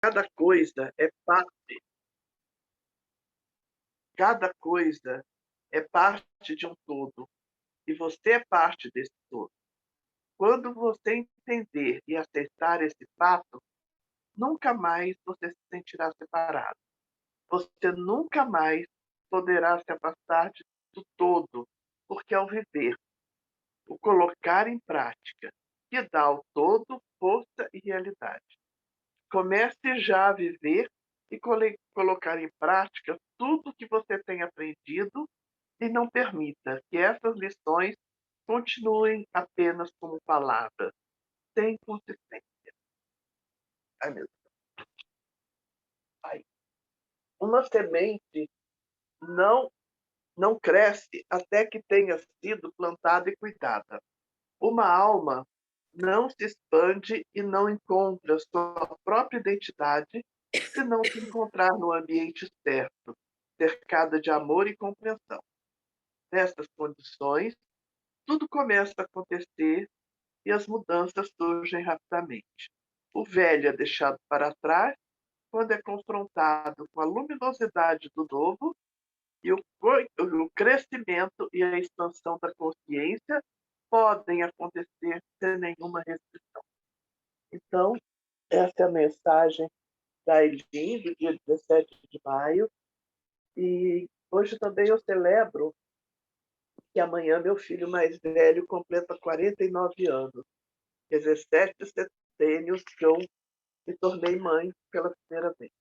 Cada coisa é parte, cada coisa é parte de um todo, e você é parte desse todo. Quando você entender e aceitar esse fato, nunca mais você se sentirá separado. Você nunca mais poderá se afastar do todo, porque ao viver, o colocar em prática, que dá ao todo força e realidade. Comece já a viver e colocar em prática tudo que você tem aprendido e não permita que essas lições continuem apenas como palavras, sem consistência. Ai, meu Pai. Uma semente não, não cresce até que tenha sido plantada e cuidada. Uma alma não se expande e não encontra sua própria identidade se não se encontrar no ambiente certo, cercada de amor e compreensão. Nessas condições, tudo começa a acontecer e as mudanças surgem rapidamente. O velho é deixado para trás quando é confrontado com a luminosidade do novo e o crescimento e a expansão da consciência podem acontecer sem nenhuma restrição. Então, essa é a mensagem da Elim, do dia 17 de maio. E hoje também eu celebro que amanhã meu filho mais velho completa 49 anos. 17 setênios que eu me tornei mãe pela primeira vez.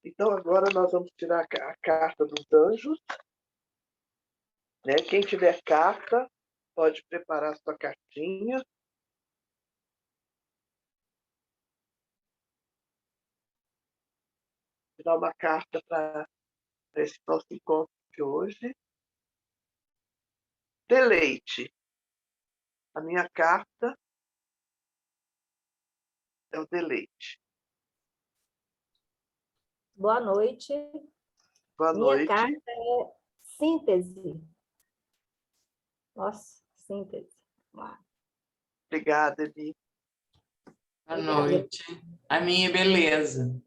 Então, agora nós vamos tirar a carta dos anjos. Né? Quem tiver carta, pode preparar sua cartinha. Tirar uma carta para esse nosso encontro de hoje. Deleite. A minha carta é o deleite. Boa noite. Boa Minha noite. carta é síntese. Nossa, síntese. Uau. Obrigada, Eli. Boa noite. A minha é beleza.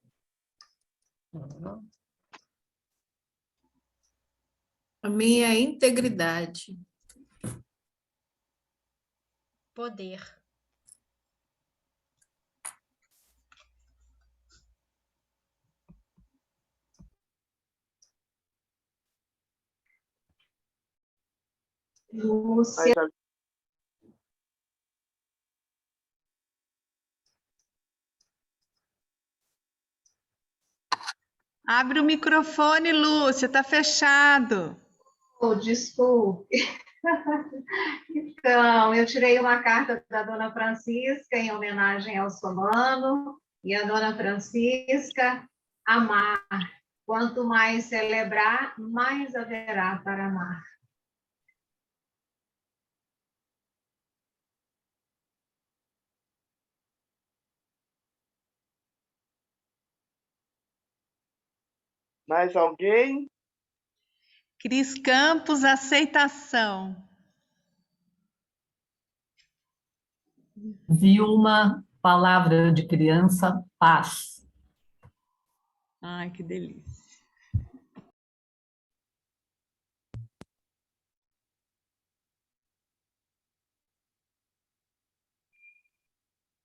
A minha é integridade. Poder. Lúcia. Abre o microfone, Lúcia, está fechado. Oh, desculpe. Então, eu tirei uma carta da Dona Francisca em homenagem ao Solano, e a Dona Francisca, amar. Quanto mais celebrar, mais haverá para amar. Mais alguém? Cris Campos, aceitação. Vilma, palavra de criança, paz. Ai, que delícia.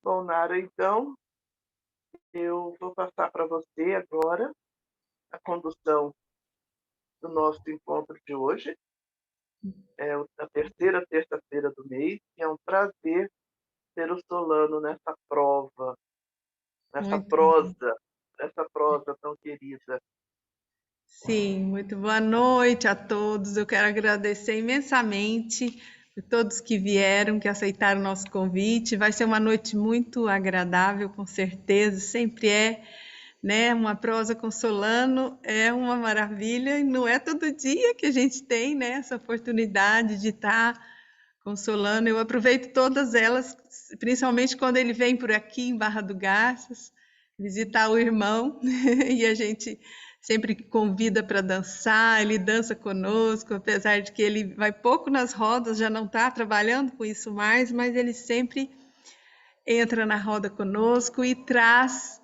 Bom, Nara, então, eu vou passar para você agora a condução do nosso encontro de hoje. É a terceira terça-feira do mês, e é um prazer ter o Solano nessa prova, nessa prosa tão querida. Sim, muito boa noite a todos. Eu quero agradecer imensamente a todos que vieram, que aceitaram o nosso convite. Vai ser uma noite muito agradável, com certeza, sempre é, né? Uma prosa com Solano é uma maravilha, e não é todo dia que a gente tem, né, essa oportunidade de estar com Solano. Eu aproveito todas elas, principalmente quando ele vem por aqui em Barra do Garças, visitar o irmão, e a gente sempre convida para dançar, ele dança conosco, apesar de que ele vai pouco nas rodas, já não está trabalhando com isso mais, mas ele sempre entra na roda conosco e traz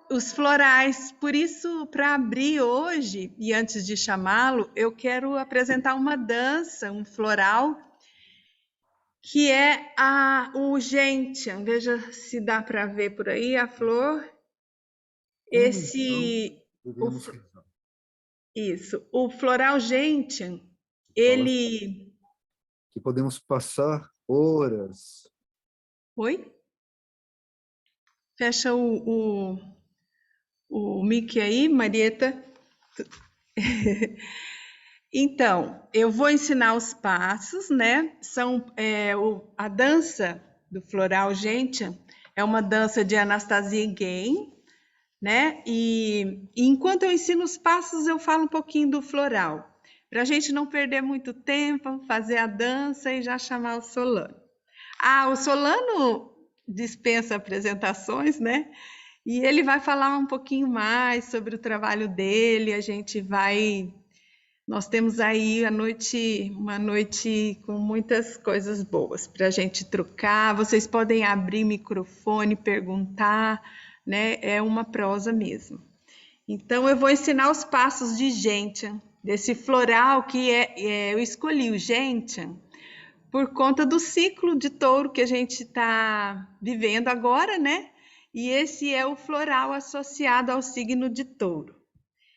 os florais. Por isso, para abrir hoje, e antes de chamá-lo, eu quero apresentar uma dança, um floral, que é o gentian. Veja se dá para ver por aí a flor. O floral gentian, ele... Que podemos passar horas. Oi? Fecha o mic aí, Marieta. Então, eu vou ensinar os passos, né? A dança do floral gentian é uma dança de Anastasia Ghen, né? E enquanto eu ensino os passos, eu falo um pouquinho do floral, para a gente não perder muito tempo, fazer a dança e já chamar o Solano. O Solano dispensa apresentações, né? E ele vai falar um pouquinho mais sobre o trabalho dele. Nós temos aí uma noite com muitas coisas boas para a gente trocar. Vocês podem abrir microfone, perguntar, né? É uma prosa mesmo. Então, eu vou ensinar os passos de gentian, desse floral que eu escolhi o gentian por conta do ciclo de touro que a gente está vivendo agora, né? E esse é o floral associado ao signo de touro.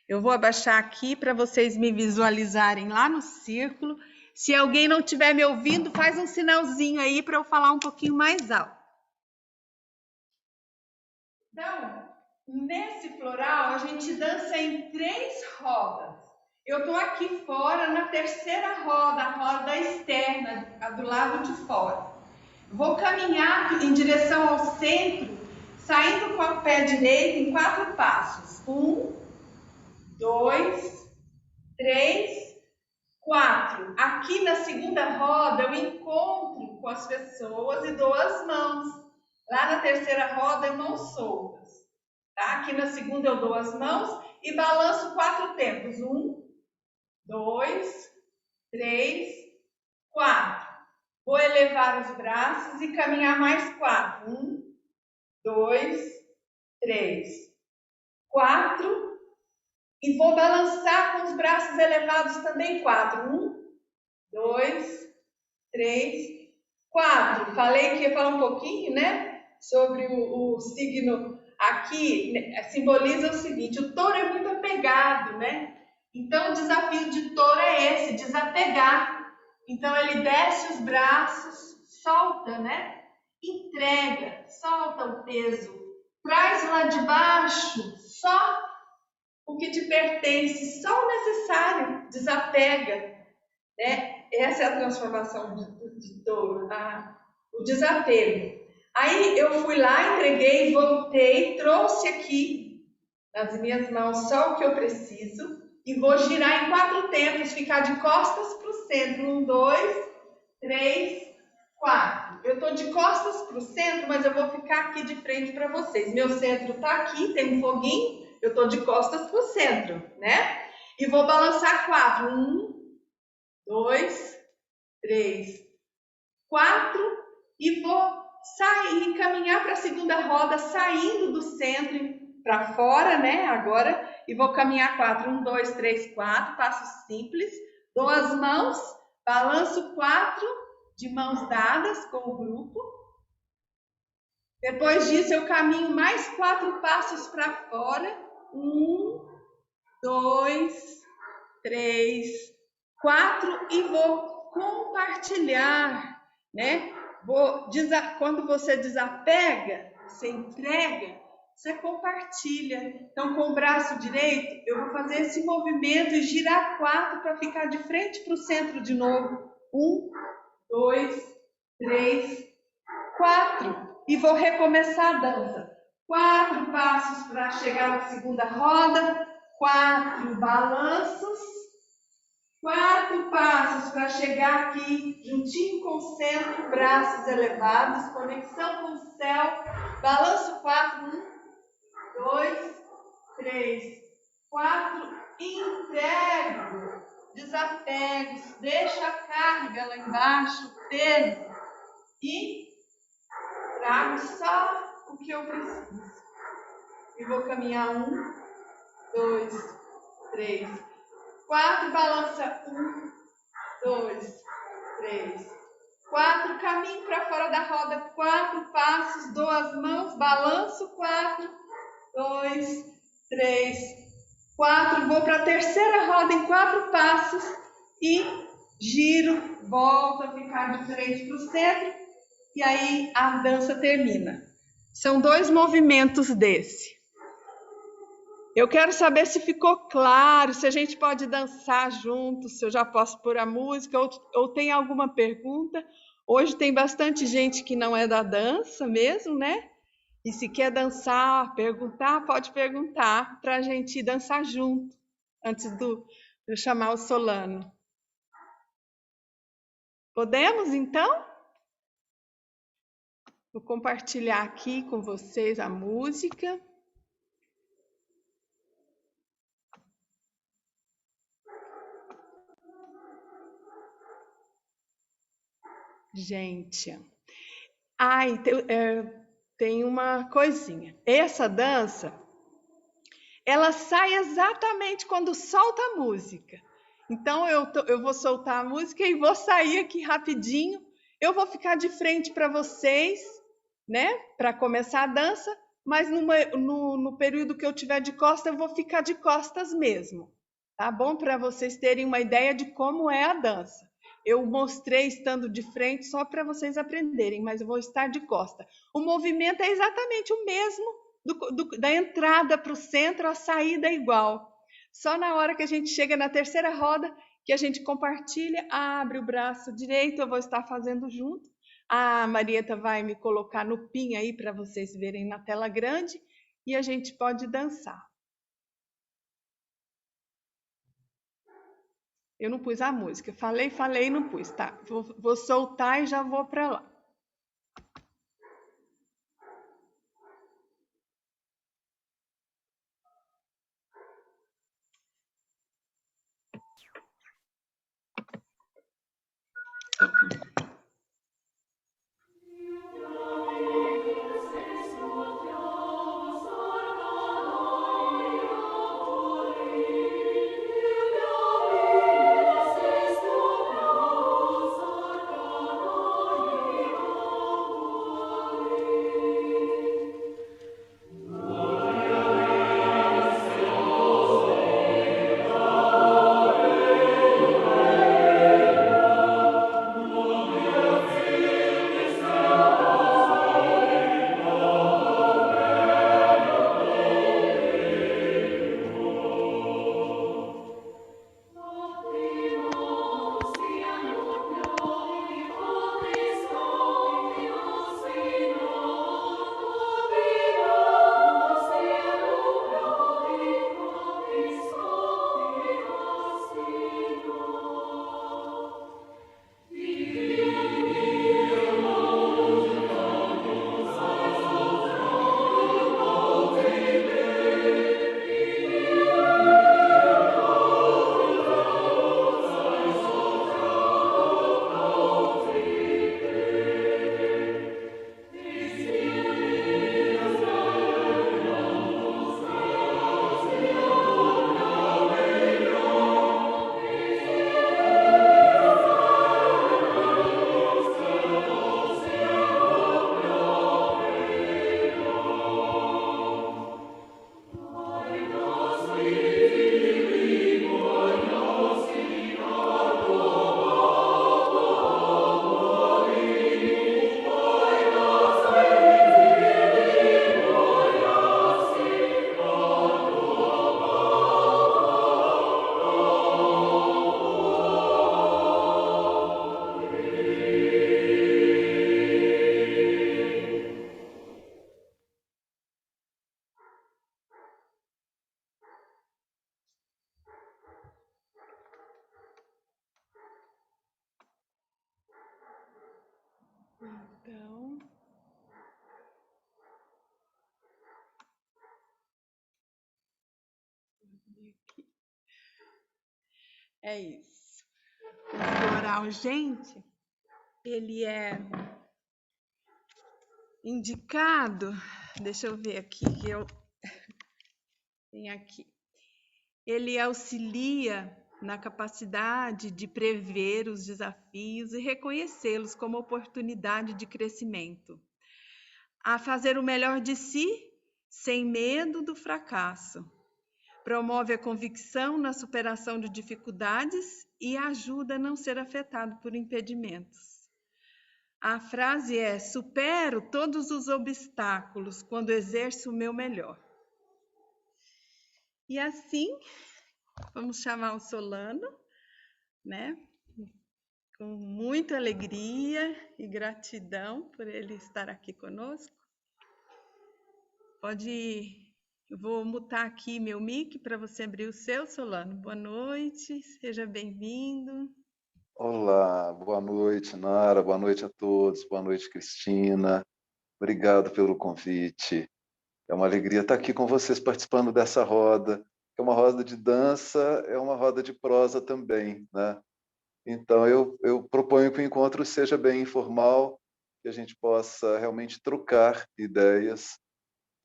Eu vou abaixar aqui para vocês me visualizarem lá no círculo. Se alguém não estiver me ouvindo, faz um sinalzinho aí para eu falar um pouquinho mais alto. Então, nesse floral, a gente dança em 3 rodas. Eu estou aqui fora na terceira roda, a roda externa, a do lado de fora. Vou caminhar em direção ao centro, saindo com o pé direito em 4 passos. 1, 2, 3, 4. Aqui na segunda roda eu encontro com as pessoas e dou as mãos. Lá na terceira roda, mãos soltas. Tá? Aqui na segunda eu dou as mãos e balanço 4 tempos. 1, 2, 3, 4. Vou elevar os braços e caminhar mais 4. 1, 2, 3, 4. E vou balançar com os braços elevados também 4. 1, 2, 3, 4. Falei que ia falar um pouquinho, né? Sobre o signo aqui, simboliza o seguinte: o touro é muito apegado, né? Então, o desafio de touro é esse, desapegar. Então, ele desce os braços, solta, né? Entrega, solta o peso, traz lá de baixo só o que te pertence, só o necessário, desapega, né? Essa é a transformação de touro, o desapego. Aí eu fui lá, entreguei, voltei, trouxe aqui nas minhas mãos só o que eu preciso e vou girar em 4 tempos, ficar de costas para o centro. 1, 2, 3, 4. Eu estou de costas para o centro, mas eu vou ficar aqui de frente para vocês. Meu centro está aqui, tem um foguinho, eu estou de costas para o centro, né? E vou balançar 4. 1, 2, 3, 4 e vou sair, caminhar para a segunda roda, saindo do centro para fora, né? Agora, e vou caminhar 4. 1, 2, 3, 4, passos simples. Dou as mãos, balanço 4 de mãos dadas com o grupo. Depois disso, eu caminho mais 4 passos para fora. 1, 2, 3, 4 e vou compartilhar, né? Quando você desapega, você entrega, você compartilha. Então, com o braço direito, eu vou fazer esse movimento e girar 4 para ficar de frente para o centro de novo. 1, 2, 3, 4. E vou recomeçar a dança. 4 passos para chegar na segunda roda. 4 balanços. 4 passos para chegar aqui, juntinho com o centro, braços elevados, conexão com o céu. Balanço 4, 1, 2, 3, 4, entrego, desapego, deixa a carga lá embaixo, peso, e trago só o que eu preciso. E vou caminhar 1, 2, 3, 4, balança 1, 2, 3, 4, caminho para fora da roda, 4 passos, dou as mãos, balanço 4, 2, 3, 4, vou para a terceira roda em 4 passos e giro, volto a ficar de frente para o centro e aí a dança termina. São 2 movimentos desse. Eu quero saber se ficou claro, se a gente pode dançar junto, se eu já posso pôr a música, ou tem alguma pergunta. Hoje tem bastante gente que não é da dança mesmo, né? E se quer dançar, perguntar, pode perguntar para a gente dançar junto, antes de eu chamar o Solano. Podemos, então? Vou compartilhar aqui com vocês a música. Gente, tem uma coisinha. Essa dança, ela sai exatamente quando solta a música. Então, eu vou soltar a música e vou sair aqui rapidinho. Eu vou ficar de frente para vocês, né? Para começar a dança, mas no período que eu tiver de costas, eu vou ficar de costas mesmo. Tá bom? Para vocês terem uma ideia de como é a dança. Eu mostrei estando de frente só para vocês aprenderem, mas eu vou estar de costa. O movimento é exatamente o mesmo da entrada para o centro, a saída é igual. Só na hora que a gente chega na terceira roda, que a gente compartilha, abre o braço direito, eu vou estar fazendo junto. A Marieta vai me colocar no pin aí para vocês verem na tela grande e a gente pode dançar. Eu não pus a música. Falei e não pus, tá? Vou soltar e já vou para lá. Então, é isso. O oral, gente, ele é indicado, deixa eu ver aqui, que eu tenho aqui. Ele auxilia na capacidade de prever os desafios e reconhecê-los como oportunidade de crescimento, a fazer o melhor de si sem medo do fracasso. Promove a convicção na superação de dificuldades e ajuda a não ser afetado por impedimentos. A frase é: supero todos os obstáculos quando exerço o meu melhor. E assim, vamos chamar o Solano, né? Com muita alegria e gratidão por ele estar aqui conosco. Pode ir. Eu vou mutar aqui meu mic para você abrir o seu, Solano. Boa noite, seja bem-vindo. Olá, boa noite, Nara, boa noite a todos, boa noite, Cristina. Obrigado pelo convite. É uma alegria estar aqui com vocês participando dessa roda. É uma roda de dança, é uma roda de prosa também, né? Então, eu proponho que o encontro seja bem informal, que a gente possa realmente trocar ideias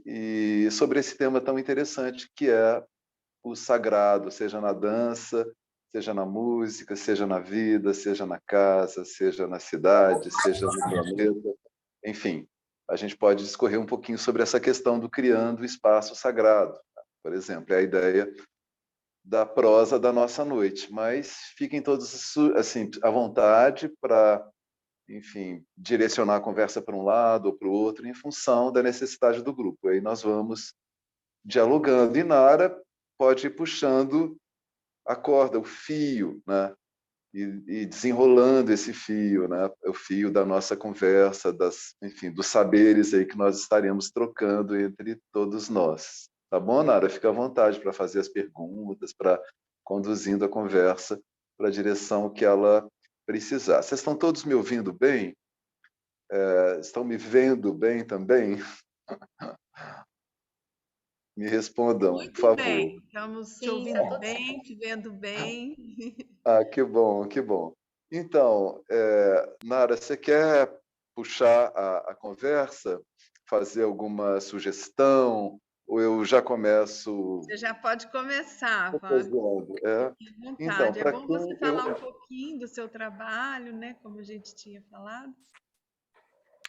e sobre esse tema tão interessante que é o sagrado, seja na dança, seja na música, seja na vida, seja na casa, seja na cidade, seja no planeta. Enfim, a gente pode discorrer um pouquinho sobre essa questão do criando espaço sagrado. Por exemplo, é a ideia da prosa da nossa noite, mas fiquem todos assim à vontade para, enfim, direcionar a conversa para um lado ou para o outro em função da necessidade do grupo. Aí nós vamos dialogando e Nara pode ir puxando a corda, o fio, né? E desenrolando esse fio, né? O fio da nossa conversa, enfim, dos saberes aí que nós estaremos trocando entre todos nós. Tá bom, Nara? Fica à vontade para fazer as perguntas, para conduzindo a conversa para a direção que ela precisar. Vocês estão todos me ouvindo bem? Estão me vendo bem também? Me respondam, por Muito favor. bem, estamos te Sim, ouvindo tá bem, te vendo bem. Ah, que bom, que bom. Então, Nara, você quer puxar a conversa, fazer alguma sugestão, ou eu já começo Você já pode começar, fazendo? fique à Então, vontade. É para bom você quem falar um pouquinho do seu trabalho, né? Como a gente tinha falado.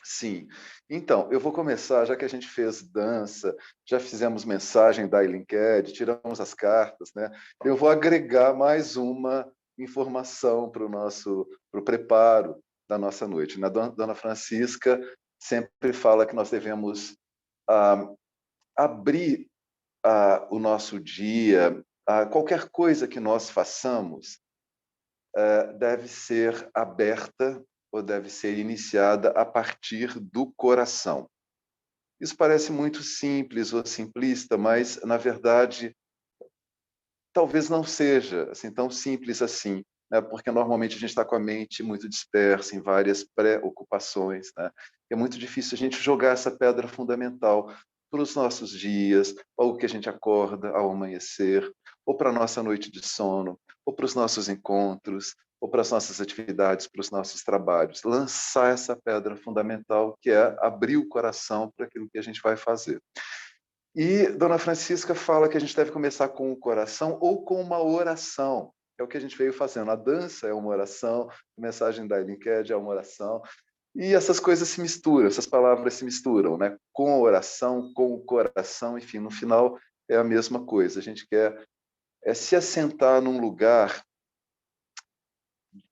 Sim. Então, eu vou começar, já que a gente fez dança, já fizemos mensagem da Linked, tiramos as cartas, né? Eu vou agregar mais uma informação para o preparo da nossa noite. Na Dona Francisca sempre fala que nós devemos abrir o nosso dia, qualquer coisa que nós façamos deve ser aberta ou deve ser iniciada a partir do coração. Isso parece muito simples ou simplista, mas, na verdade, talvez não seja assim, tão simples assim, né? Porque normalmente a gente está com a mente muito dispersa em várias preocupações, né? É muito difícil a gente jogar essa pedra fundamental para os nossos dias, para o que a gente acorda ao amanhecer, ou para a nossa noite de sono, ou para os nossos encontros, ou para as nossas atividades, para os nossos trabalhos. Lançar essa pedra fundamental, que é abrir o coração para aquilo que a gente vai fazer. E Dona Francisca fala que a gente deve começar com o coração ou com uma oração. É o que a gente veio fazendo. A dança é uma oração, a mensagem da Linked é uma oração. E essas coisas se misturam, essas palavras se misturam, né? Com a oração, com o coração, enfim, no final é a mesma coisa. A gente quer se assentar num lugar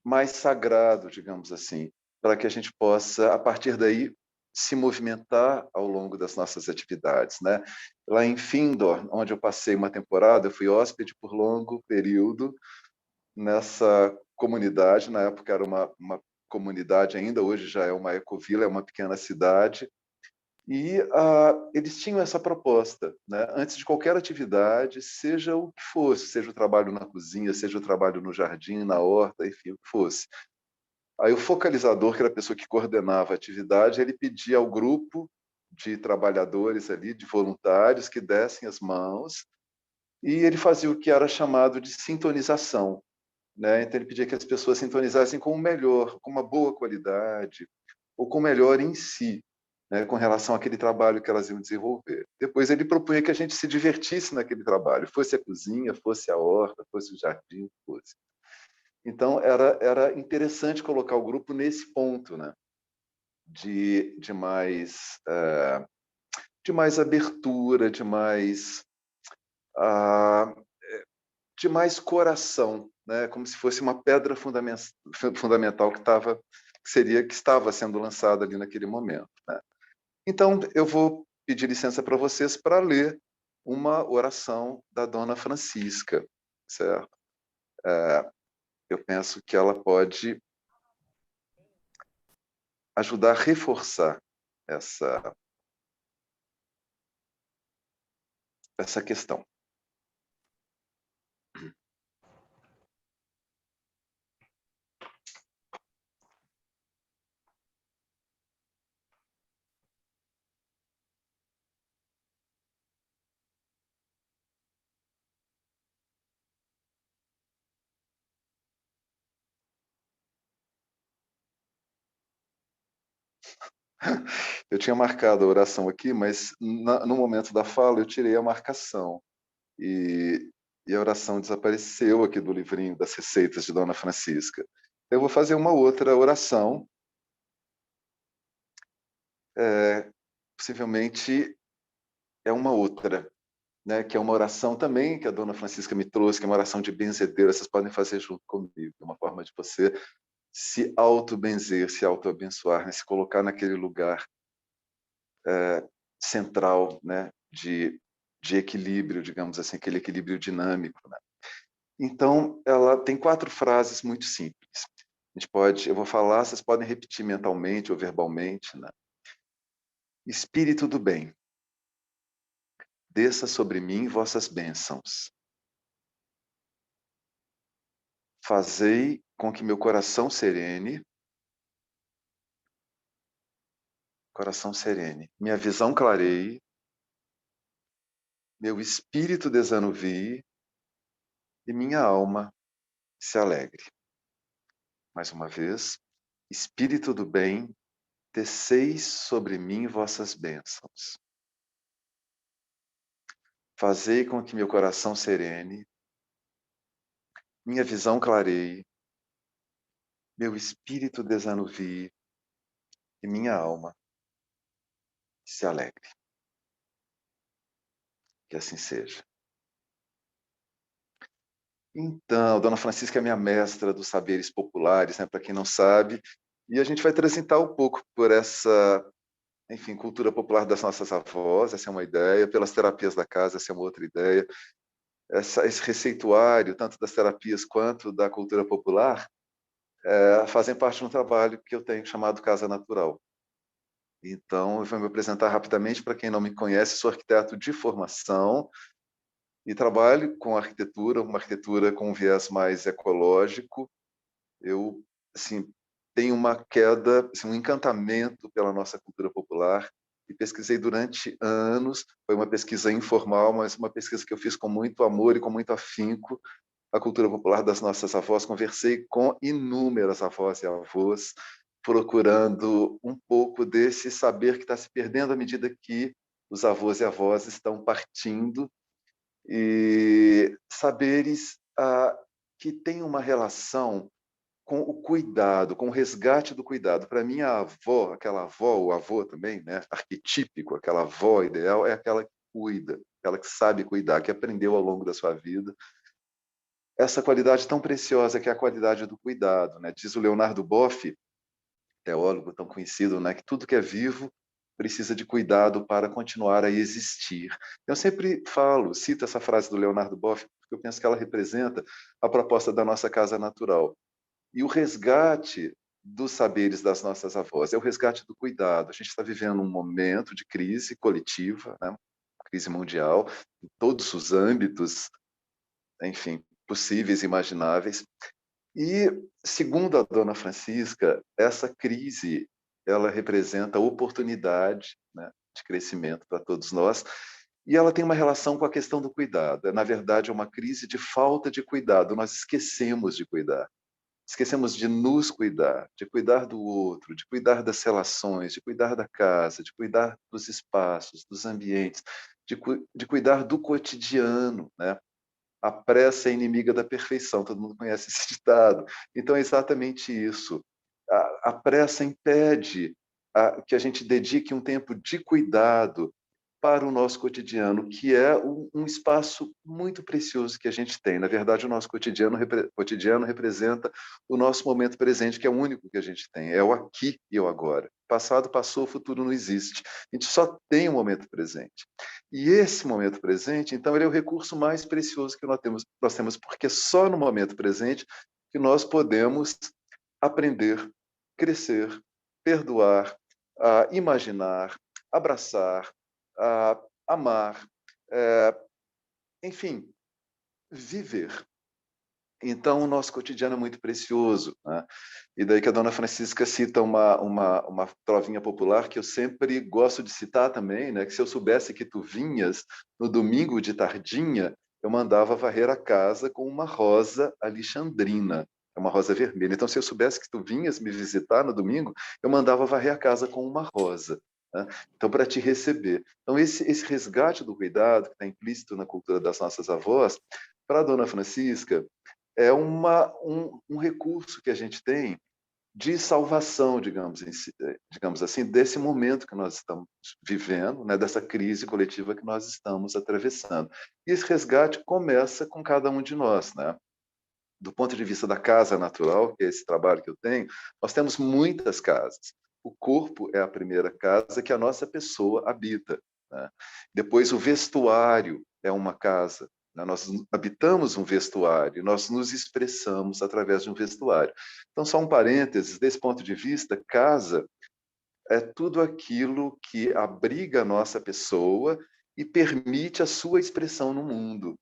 mais sagrado, digamos assim, para que a gente possa, a partir daí, se movimentar ao longo das nossas atividades, né? Lá em Findor, onde eu passei uma temporada, eu fui hóspede por longo período nessa comunidade. Na época era uma comunidade ainda, hoje já é uma ecovila, é uma pequena cidade. E eles tinham essa proposta, né? Antes de qualquer atividade, seja o que fosse, seja o trabalho na cozinha, seja o trabalho no jardim, na horta, enfim, o que fosse. Aí o focalizador, que era a pessoa que coordenava a atividade, ele pedia ao grupo de trabalhadores ali, de voluntários, que dessem as mãos, e ele fazia o que era chamado de sintonização, né? Então ele pedia que as pessoas sintonizassem com o melhor, com uma boa qualidade, ou com o melhor em si. né, com relação àquele trabalho que elas iam desenvolver. Depois ele propunha que a gente se divertisse naquele trabalho, fosse a cozinha, fosse a horta, fosse o jardim, fosse. Então, era interessante colocar o grupo nesse ponto, né, de mais abertura, de mais coração, né, como se fosse uma pedra fundamental que estava sendo lançada ali naquele momento, né. Então, eu vou pedir licença para vocês para ler uma oração da Dona Francisca, certo? Eu penso que ela pode ajudar a reforçar essa questão. Eu tinha marcado a oração aqui, mas no momento da fala eu tirei a marcação e a oração desapareceu aqui do livrinho das receitas de Dona Francisca. Eu vou fazer uma outra oração, possivelmente é uma outra, né, que é uma oração também que a Dona Francisca me trouxe, que é uma oração de benzedeira. Vocês podem fazer junto comigo, é uma forma de você se auto-benzer, se auto-abençoar, né, se colocar naquele lugar central, né, de equilíbrio, digamos assim, aquele equilíbrio dinâmico, né? Então, ela tem 4 frases muito simples. Eu vou falar, vocês podem repetir mentalmente ou verbalmente, né? Espírito do bem, desça sobre mim vossas bênçãos. Fazei com que meu coração serene, minha visão clareie, meu espírito desanuvie e minha alma se alegre. Mais uma vez, Espírito do bem, desceis sobre mim vossas bênçãos. Fazei com que meu coração serene, minha visão clareie, meu espírito desanuvie e minha alma se alegre. Que assim seja. Então, Dona Francisca é minha mestra dos saberes populares, né, para quem não sabe, e a gente vai transitar um pouco por essa, enfim, cultura popular das nossas avós, essa é uma ideia, pelas terapias da casa, essa é uma outra ideia. Esse receituário, tanto das terapias quanto da cultura popular, fazem parte de um trabalho que eu tenho chamado Casa Natural. Então, eu vou me apresentar rapidamente para quem não me conhece. Sou arquiteto de formação e trabalho com arquitetura, uma arquitetura com um viés mais ecológico. Eu, assim, tenho uma queda, assim, um encantamento pela nossa cultura popular e pesquisei durante anos. Foi uma pesquisa informal, mas uma pesquisa que eu fiz com muito amor e com muito afinco a cultura popular das nossas avós. Conversei com inúmeras avós e avós, procurando um pouco desse saber que está se perdendo à medida que os avós e avós estão partindo, e saberes que têm uma relação com o cuidado, com o resgate do cuidado. Para mim, a avó, aquela avó, o avô também, né, arquetípico, aquela avó ideal, é aquela que cuida, aquela que sabe cuidar, que aprendeu ao longo da sua vida essa qualidade tão preciosa que é a qualidade do cuidado, né? Diz o Leonardo Boff, teólogo tão conhecido, né, que tudo que é vivo precisa de cuidado para continuar a existir. Eu sempre cito essa frase do Leonardo Boff, porque eu penso que ela representa a proposta da nossa casa natural. E o resgate dos saberes das nossas avós é o resgate do cuidado. A gente está vivendo um momento de crise coletiva, né? Crise mundial, em todos os âmbitos, enfim, possíveis e imagináveis. E, segundo a Dona Francisca, essa crise ela representa oportunidade, né, de crescimento para todos nós, e ela tem uma relação com a questão do cuidado. Na verdade, é uma crise de falta de cuidado, nós esquecemos de cuidar. esquecemos de nos cuidar, de cuidar do outro, de cuidar das relações, de cuidar da casa, de cuidar dos espaços, dos ambientes, de cuidar do cotidiano, né? A pressa é inimiga da perfeição, todo mundo conhece esse ditado. Então é exatamente isso. A pressa impede que a gente dedique um tempo de cuidado para o nosso cotidiano, que é um espaço muito precioso que a gente tem. Na verdade, o nosso cotidiano representa o nosso momento presente, que é o único que a gente tem. É o aqui e o agora. Passado passou, o futuro não existe. A gente só tem o momento presente. E esse momento presente, então, ele é o recurso mais precioso que nós temos, porque é só no momento presente que nós podemos aprender, crescer, perdoar, imaginar, abraçar, amar, enfim, viver. Então, o nosso cotidiano é muito precioso, né? E daí que a dona Francisca cita uma trovinha popular que eu sempre gosto de citar também, né? Que se eu soubesse que tu vinhas no domingo de tardinha, eu mandava varrer a casa com uma rosa alexandrina, é uma rosa vermelha. Então, se eu soubesse que tu vinhas me visitar no domingo, eu mandava varrer a casa com uma rosa, né? Então, para te receber. Então, esse resgate do cuidado que está implícito na cultura das nossas avós, para a dona Francisca, é um recurso que a gente tem de salvação, digamos assim, desse momento que nós estamos vivendo, né, dessa crise coletiva que nós estamos atravessando. E esse resgate começa com cada um de nós, né? Do ponto de vista da casa natural, que é esse trabalho que eu tenho, nós temos muitas casas. O corpo é a primeira casa que a nossa pessoa habita, né? Depois, o vestuário é uma casa. Nós habitamos um vestuário, nós nos expressamos através de um vestuário. Então, só um parênteses, desse ponto de vista, casa é tudo aquilo que abriga a nossa pessoa e permite a sua expressão no mundo.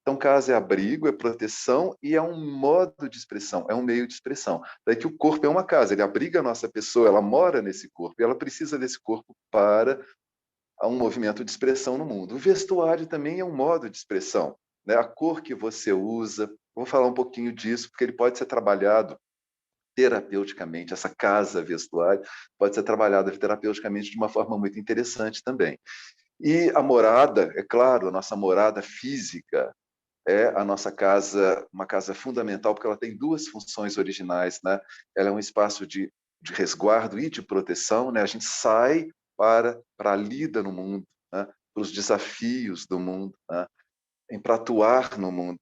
Então, casa é abrigo, é proteção e é um modo de expressão, é um meio de expressão. Daí que o corpo é uma casa, ele abriga a nossa pessoa, ela mora nesse corpo e ela precisa desse corpo para um movimento de expressão no mundo. O vestuário também é um modo de expressão, né? A cor que você usa, vou falar um pouquinho disso, porque ele pode ser trabalhado terapeuticamente, essa casa vestuário pode ser trabalhada terapeuticamente de uma forma muito interessante também. E a morada, é claro, a nossa morada física é a nossa casa, uma casa fundamental, porque ela tem duas funções originais, né? Ela é um espaço de resguardo e de proteção, né? A gente sai para a lida no mundo, né? Para os desafios do mundo, né? Para atuar no mundo.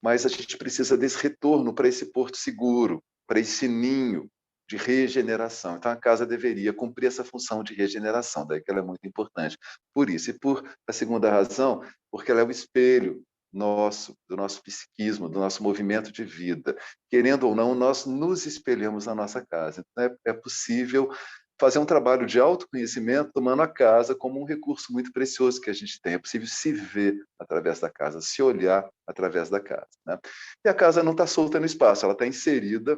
Mas a gente precisa desse retorno para esse porto seguro, para esse ninho de regeneração. Então, a casa deveria cumprir essa função de regeneração, daí que ela é muito importante. Por isso, e por a segunda razão, porque ela é o espelho do nosso psiquismo, do nosso movimento de vida. Querendo ou não, nós nos espelhamos na nossa casa. Então, é possível fazer um trabalho de autoconhecimento tomando a casa como um recurso muito precioso que a gente tem. É possível se ver através da casa, se olhar através da casa, né? E a casa não está solta no espaço, ela está inserida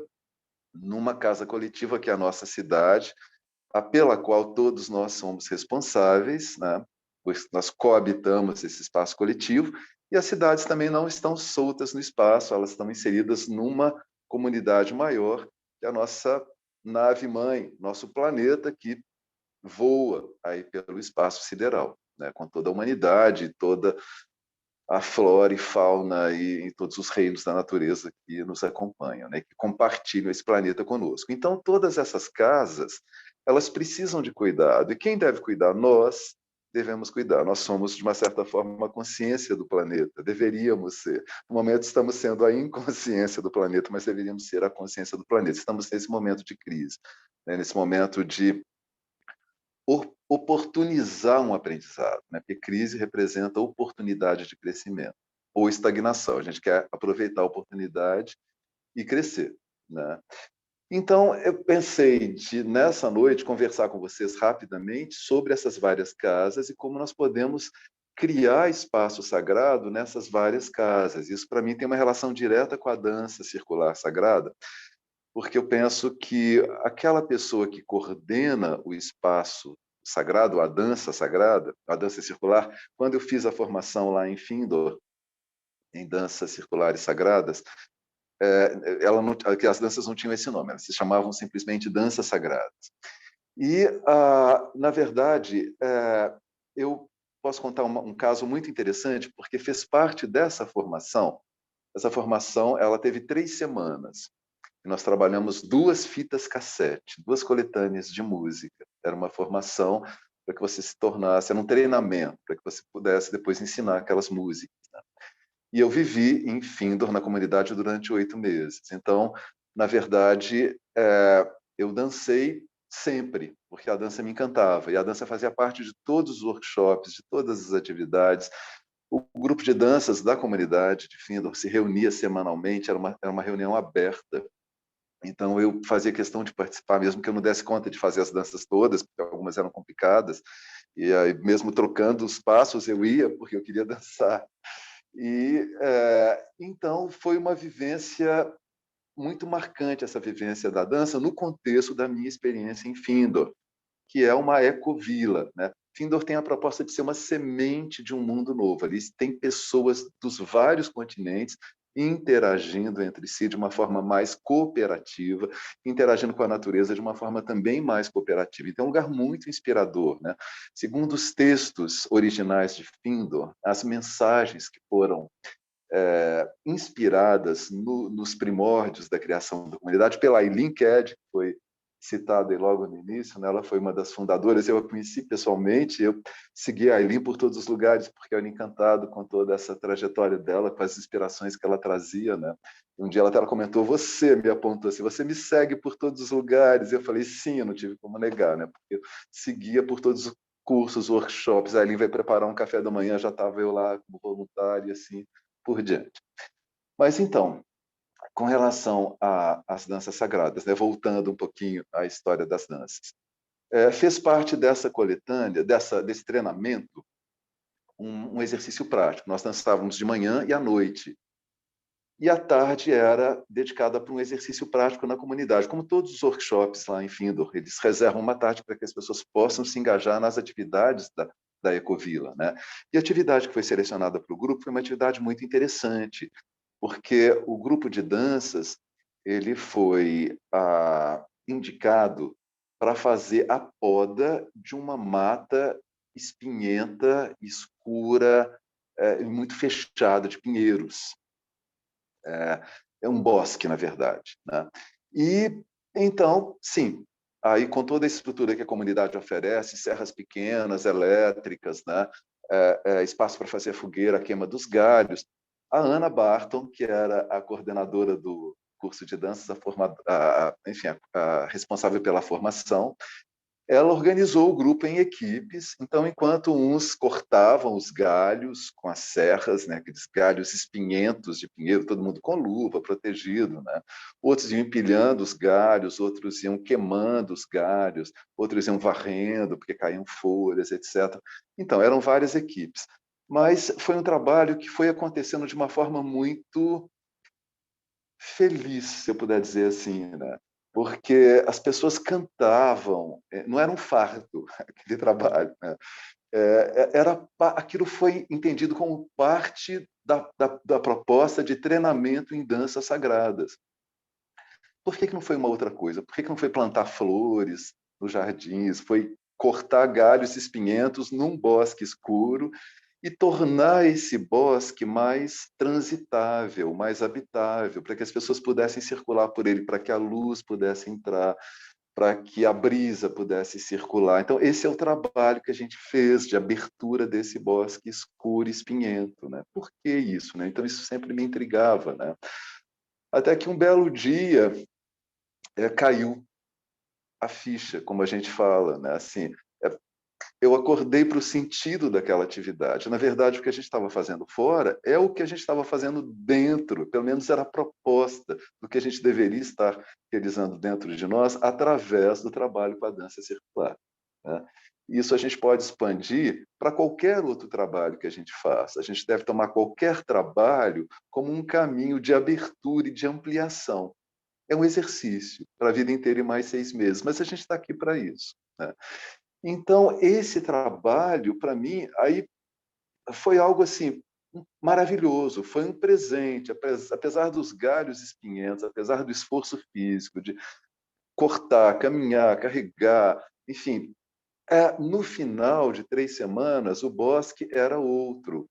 numa casa coletiva que é a nossa cidade, pela qual todos nós somos responsáveis, né? Pois nós coabitamos esse espaço coletivo, e as cidades também não estão soltas no espaço, elas estão inseridas numa comunidade maior, que é a nossa nave-mãe, nosso planeta que voa aí pelo espaço sideral, né? Com toda a humanidade, toda a flora e fauna e todos os reinos da natureza que nos acompanham, né? Que compartilham esse planeta conosco. Então, todas essas casas, elas precisam de cuidado. E quem deve cuidar? Nós devemos cuidar. Nós somos, de uma certa forma, uma consciência do planeta. Deveríamos ser. No momento, estamos sendo a inconsciência do planeta, mas deveríamos ser a consciência do planeta. Estamos nesse momento de crise, né? Nesse momento de oportunizar um aprendizado, né? Porque crise representa oportunidade de crescimento ou estagnação. A gente quer aproveitar a oportunidade e crescer, né? Então, eu pensei nessa noite, conversar com vocês rapidamente sobre essas várias casas e como nós podemos criar espaço sagrado nessas várias casas. Isso, para mim, tem uma relação direta com a dança circular sagrada, porque eu penso que aquela pessoa que coordena o espaço sagrado, a dança sagrada, a dança circular, quando eu fiz a formação lá em Findor, em danças circulares sagradas, ela não, que as danças não tinham esse nome, elas se chamavam simplesmente danças sagradas. E, na verdade, eu posso contar um caso muito interessante, porque fez parte dessa formação. Essa formação ela teve 3 semanas. Nós trabalhamos 2 fitas cassete, 2 coletâneas de música. Era uma formação para que você se tornasse, era um treinamento, para que você pudesse depois ensinar aquelas músicas, né? E eu vivi em Findor, na comunidade, durante 8 meses. Então, na verdade, eu dancei sempre, porque a dança me encantava. E a dança fazia parte de todos os workshops, de todas as atividades. O grupo de danças da comunidade de Findor se reunia semanalmente, era uma reunião aberta. Então, eu fazia questão de participar, mesmo que eu não desse conta de fazer as danças todas, porque algumas eram complicadas. E aí, mesmo trocando os passos, eu ia, porque eu queria dançar. E, então, foi uma vivência muito marcante, essa vivência da dança, no contexto da minha experiência em Findor, que é uma ecovila, né? Findor tem a proposta de ser uma semente de um mundo novo. Ali tem pessoas dos vários continentes interagindo entre si de uma forma mais cooperativa, interagindo com a natureza de uma forma também mais cooperativa. Então, é um lugar muito inspirador, né? Segundo os textos originais de Findor, as mensagens que foram inspiradas nos primórdios da criação da comunidade pela Eileen Cady, que foi citada logo no início, né? Ela foi uma das fundadoras, eu a conheci pessoalmente, eu segui a Eileen por todos os lugares, porque eu era encantado com toda essa trajetória dela, com as inspirações que ela trazia, né? Um dia ela comentou, você me apontou assim, você me segue por todos os lugares, e eu falei, sim, eu não tive como negar, né? Porque eu seguia por todos os cursos, workshops, a Eileen vai preparar um café da manhã, já estava eu lá como voluntário, assim, por diante. Mas então, com relação às danças sagradas, né, voltando um pouquinho à história das danças, fez parte dessa coletânea, desse treinamento, um exercício prático. Nós dançávamos de manhã e à noite. E à tarde era dedicada para um exercício prático na comunidade. Como todos os workshops lá em Findor, eles reservam uma tarde para que as pessoas possam se engajar nas atividades da Ecovila, né? E a atividade que foi selecionada para o grupo foi uma atividade muito interessante, porque o grupo de danças ele foi indicado para fazer a poda de uma mata espinhenta, escura, muito fechada, de pinheiros. É um bosque, na verdade, né? E, então, sim, aí com toda a estrutura que a comunidade oferece, serras pequenas, elétricas, né? Espaço para fazer fogueira, a queima dos galhos, a Ana Barton, que era a coordenadora do curso de danças, enfim, a responsável pela formação, ela organizou o grupo em equipes. Então, enquanto uns cortavam os galhos com as serras, né, aqueles galhos espinhentos de pinheiro, todo mundo com luva, protegido, né? Outros iam empilhando os galhos, outros iam queimando os galhos, outros iam varrendo, porque caíam folhas, etc. Então, eram várias equipes. Mas foi um trabalho que foi acontecendo de uma forma muito feliz, se eu puder dizer assim, né? Porque as pessoas cantavam, não era um fardo aquele trabalho, né? Aquilo foi entendido como parte da proposta de treinamento em danças sagradas. Por que não foi uma outra coisa? Por que não foi plantar flores nos jardins? Foi cortar galhos espinhentos num bosque escuro e tornar esse bosque mais transitável, mais habitável, para que as pessoas pudessem circular por ele, para que a luz pudesse entrar, para que a brisa pudesse circular. Então, esse é o trabalho que a gente fez de abertura desse bosque escuro e espinhento, né? Por que isso, né? Então, isso sempre me intrigava, né? Até que um belo dia caiu a ficha, como a gente fala, né? Assim, eu acordei para o sentido daquela atividade. Na verdade, o que a gente estava fazendo fora é o que a gente estava fazendo dentro, pelo menos era a proposta do que a gente deveria estar realizando dentro de nós através do trabalho com a dança circular, né? Isso a gente pode expandir para qualquer outro trabalho que a gente faça. A gente deve tomar qualquer trabalho como um caminho de abertura e de ampliação. É um exercício para a vida inteira e mais 6 meses, mas a gente está aqui para isso, né? Então, esse trabalho, para mim, aí foi algo assim, maravilhoso, foi um presente, apesar dos galhos espinhentos, apesar do esforço físico de cortar, caminhar, carregar, enfim, no final de 3 semanas, o bosque era outro,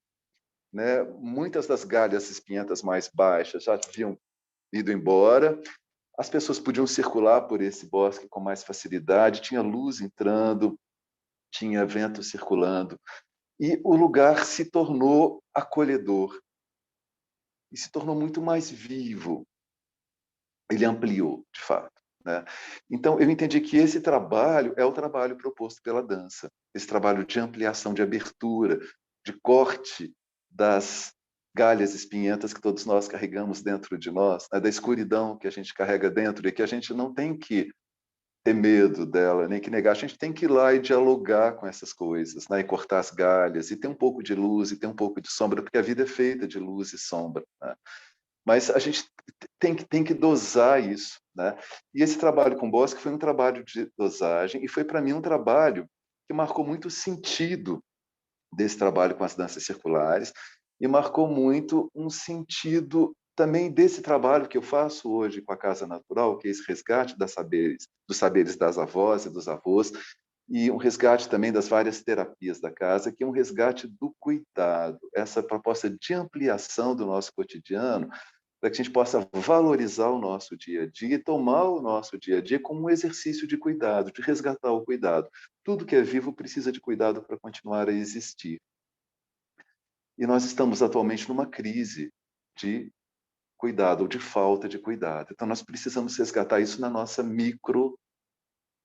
né? Muitas das galhas espinhentas mais baixas já haviam ido embora, as pessoas podiam circular por esse bosque com mais facilidade, tinha luz entrando, tinha vento circulando, e o lugar se tornou acolhedor, e se tornou muito mais vivo. Ele ampliou, de fato, né? Então, eu entendi que esse trabalho é o trabalho proposto pela dança, esse trabalho de ampliação, de abertura, de corte das galhas espinhentas que todos nós carregamos dentro de nós, né? Da escuridão que a gente carrega dentro e que a gente não tem que ter medo dela, nem que negar, a gente tem que ir lá e dialogar com essas coisas, né? E cortar as galhas, e ter um pouco de luz, e ter um pouco de sombra, porque a vida é feita de luz e sombra, né? Mas a gente tem que dosar isso, né? E esse trabalho com bosque foi um trabalho de dosagem, e foi para mim um trabalho que marcou muito o sentido desse trabalho com as danças circulares, e marcou muito um sentido também desse trabalho que eu faço hoje com a Casa Natural, que é esse resgate dos saberes das avós e dos avós, e um resgate também das várias terapias da casa, que é um resgate do cuidado, essa proposta de ampliação do nosso cotidiano, para que a gente possa valorizar o nosso dia a dia e tomar o nosso dia a dia como um exercício de cuidado, de resgatar o cuidado. Tudo que é vivo precisa de cuidado para continuar a existir. E nós estamos atualmente numa crise de cuidado, ou de falta de cuidado. Então, nós precisamos resgatar isso na nossa micro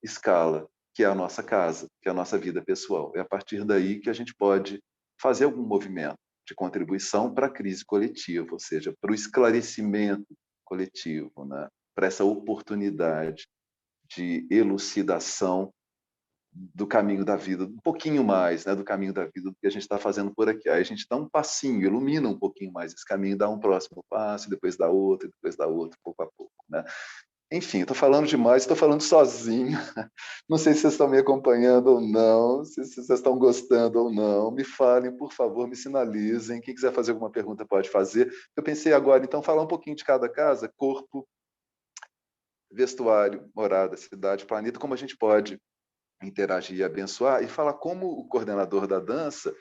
escala, que é a nossa casa, que é a nossa vida pessoal. É a partir daí que a gente pode fazer algum movimento de contribuição para a crise coletiva, ou seja, para o esclarecimento coletivo, né? Para essa oportunidade de elucidação do caminho da vida, um pouquinho mais, né, do caminho da vida do que a gente está fazendo por aqui. Aí a gente dá um passinho, ilumina um pouquinho mais esse caminho, dá um próximo passo, depois dá outro, pouco a pouco, né? Enfim, estou falando demais, estou falando sozinho. Não sei se vocês estão me acompanhando ou não, se vocês estão gostando ou não. Me falem, por favor, me sinalizem. Quem quiser fazer alguma pergunta pode fazer. Eu pensei agora, então, falar um pouquinho de cada casa, corpo, vestuário, morada, cidade, planeta, como a gente pode interagir e abençoar, e falar como o coordenador da dança,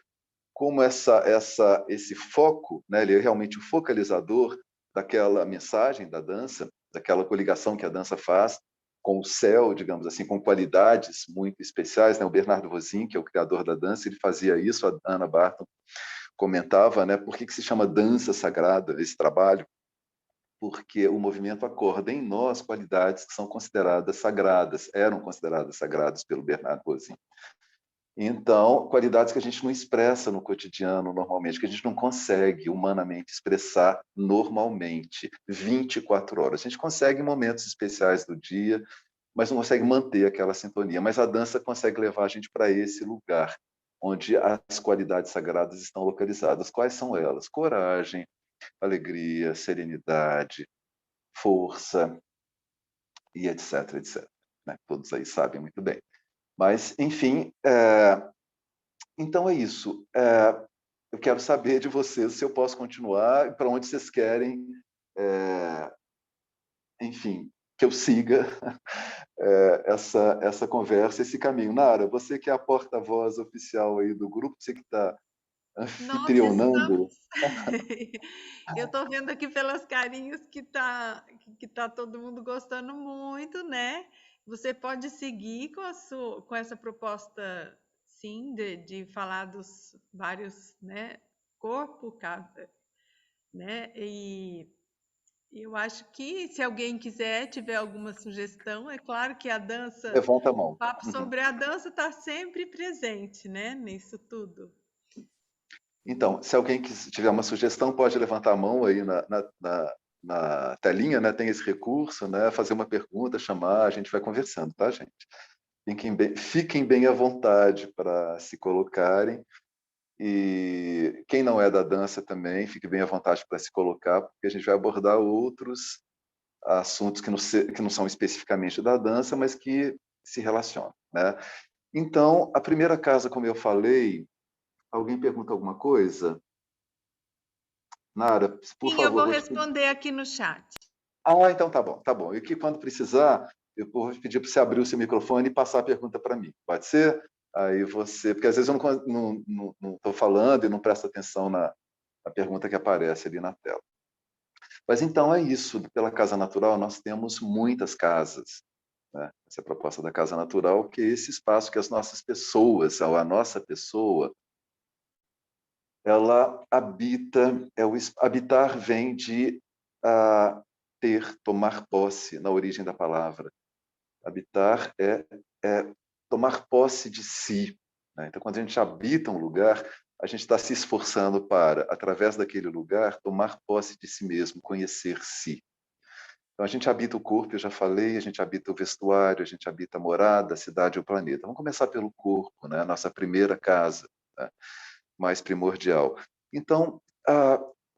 como esse foco, né, ele é realmente o focalizador daquela mensagem da dança, daquela coligação que a dança faz com o céu, digamos assim, com qualidades muito especiais, né? O Bernardo Rosin, que é o criador da dança, ele fazia isso, a Ana Barton comentava, né? Por que se chama dança sagrada esse trabalho? Porque o movimento acorda em nós qualidades que são consideradas sagradas, eram consideradas sagradas pelo Bernardo Rosin. Então, qualidades que a gente não expressa no cotidiano normalmente, que a gente não consegue humanamente expressar normalmente, 24 horas. A gente consegue em momentos especiais do dia, mas não consegue manter aquela sintonia. Mas a dança consegue levar a gente para esse lugar, onde as qualidades sagradas estão localizadas. Quais são elas? Coragem, alegria, serenidade, força, e etc, etc. Né? Todos aí sabem muito bem. Mas, enfim, então é isso. Eu quero saber de vocês se eu posso continuar, para onde vocês querem, enfim, que eu siga essa conversa, esse caminho. Nara, você que é a porta-voz oficial aí do grupo, você que está Nós anfitrionando. Eu estou vendo aqui pelas carinhas que tá todo mundo gostando muito, né? Você pode seguir com essa proposta, sim, de falar dos vários, né? Corpo, né? E eu acho que se alguém tiver alguma sugestão, é claro que a dança, Levanta a o mão. papo sobre a dança está sempre presente, né? Nisso tudo. Então, se alguém tiver uma sugestão, pode levantar a mão aí na telinha, né? Tem esse recurso, né? Fazer uma pergunta, chamar, a gente vai conversando, tá, gente? Fiquem bem à vontade para se colocarem. E quem não é da dança também, fique bem à vontade para se colocar, porque a gente vai abordar outros assuntos que não são especificamente da dança, mas que se relacionam, né? Então, a primeira casa, como eu falei, alguém pergunta alguma coisa? Nara, por Sim, favor. eu vou te pedir. responder aqui no chat. Ah, então tá bom, tá bom. E que quando precisar, eu vou pedir para você abrir o seu microfone e passar a pergunta para mim. Pode ser? Aí você, porque às vezes eu não estou falando e não presto atenção na pergunta que aparece ali na tela. Mas então é isso. Pela Casa Natural, nós temos muitas casas, né? Essa é a proposta da Casa Natural, que é esse espaço que as nossas pessoas, ou a nossa pessoa, ela habita, habitar vem de ter, tomar posse, na origem da palavra. Habitar é tomar posse de si, né? Então, quando a gente habita um lugar, a gente está se esforçando para, através daquele lugar, tomar posse de si mesmo, conhecer si. Então, a gente habita o corpo, eu já falei, a gente habita o vestuário, a gente habita a morada, a cidade e o planeta. Vamos começar pelo corpo, né? A nossa primeira casa, né? Mais primordial. Então,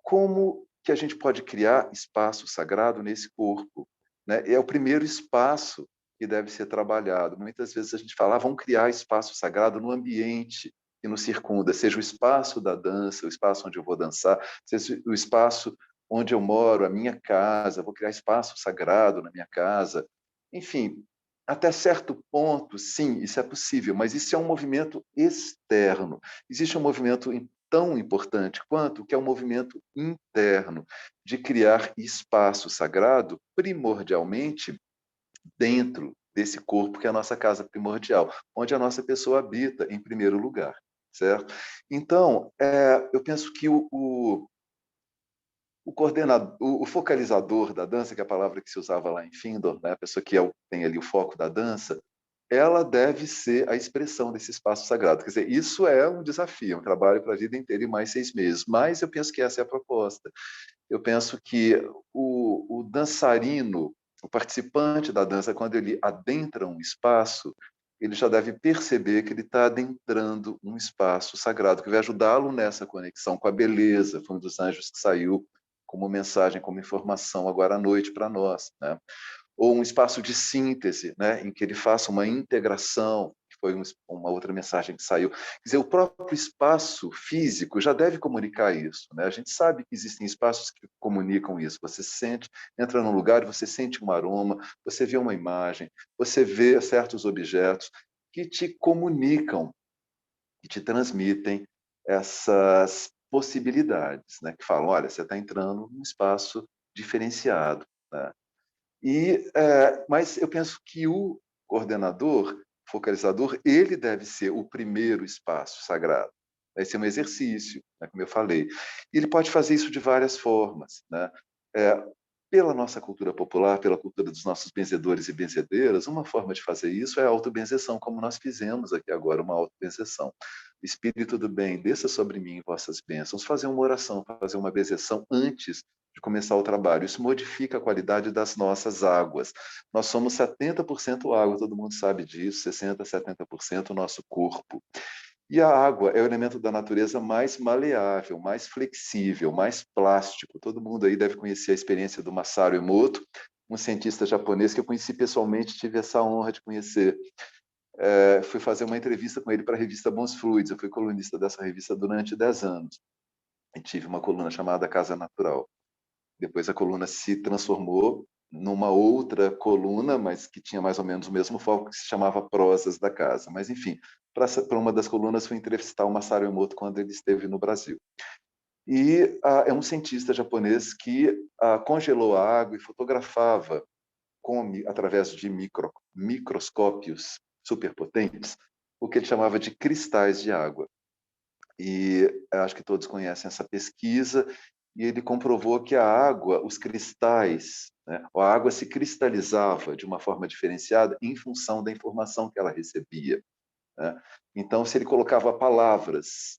como que a gente pode criar espaço sagrado nesse corpo, né? É o primeiro espaço que deve ser trabalhado. Muitas vezes a gente fala, vamos criar espaço sagrado no ambiente que nos circunda, seja o espaço da dança, o espaço onde eu vou dançar, seja o espaço onde eu moro, a minha casa, vou criar espaço sagrado na minha casa. Enfim, até certo ponto, sim, isso é possível, mas isso é um movimento externo. Existe um movimento tão importante quanto, que é um movimento interno, de criar espaço sagrado, primordialmente, dentro desse corpo que é a nossa casa primordial, onde a nossa pessoa habita em primeiro lugar, certo? Então, eu penso que o coordenador, o focalizador da dança, que é a palavra que se usava lá em Findor, né? A pessoa que tem ali o foco da dança, ela deve ser a expressão desse espaço sagrado. Quer dizer, isso é um desafio, um trabalho para a vida inteira e mais 6 meses, mas eu penso que essa é a proposta. Eu penso que o dançarino, o participante da dança, quando ele adentra um espaço, ele já deve perceber que ele está adentrando um espaço sagrado, que vai ajudá-lo nessa conexão com a beleza. Foi um dos anjos que saiu como mensagem, como informação agora à noite para nós, né? Ou um espaço de síntese, né, em que ele faça uma integração, que foi uma outra mensagem que saiu. Quer dizer, o próprio espaço físico já deve comunicar isso, né? A gente sabe que existem espaços que comunicam isso. Você sente, entra num lugar e você sente um aroma, você vê uma imagem, você vê certos objetos que te comunicam, que te transmitem essas possibilidades, né? Que falam, olha, você está entrando num espaço diferenciado, né? Mas eu penso que o coordenador, focalizador, ele deve ser o primeiro espaço sagrado. Deve ser um exercício, né, como eu falei. E ele pode fazer isso de várias formas, né? Pela nossa cultura popular, pela cultura dos nossos benzedores e benzedeiras, uma forma de fazer isso é a autobenzeção, como nós fizemos aqui agora, uma autobenzeção. Espírito do bem, desça sobre mim vossas bênçãos. Fazer uma oração, fazer uma benzeção antes de começar o trabalho. Isso modifica a qualidade das nossas águas. Nós somos 70% água, todo mundo sabe disso, 60%, 70% o nosso corpo. E a água é o elemento da natureza mais maleável, mais flexível, mais plástico. Todo mundo aí deve conhecer a experiência do Masaru Emoto, um cientista japonês que eu conheci pessoalmente, tive essa honra de conhecer. Fui fazer uma entrevista com ele para a revista Bons Fluidos. Eu fui colunista dessa revista durante 10 anos. E tive uma coluna chamada Casa Natural. Depois a coluna se transformou numa outra coluna, mas que tinha mais ou menos o mesmo foco, que se chamava Prosas da Casa. Mas, enfim, para uma das colunas fui entrevistar o Masaru Emoto quando ele esteve no Brasil. E é um cientista japonês que congelou a água e fotografava através de microscópios superpotentes o que ele chamava de cristais de água. E acho que todos conhecem essa pesquisa, e ele comprovou que a água, os cristais, né, a água se cristalizava de uma forma diferenciada em função da informação que ela recebia, né? Então, se ele colocava palavras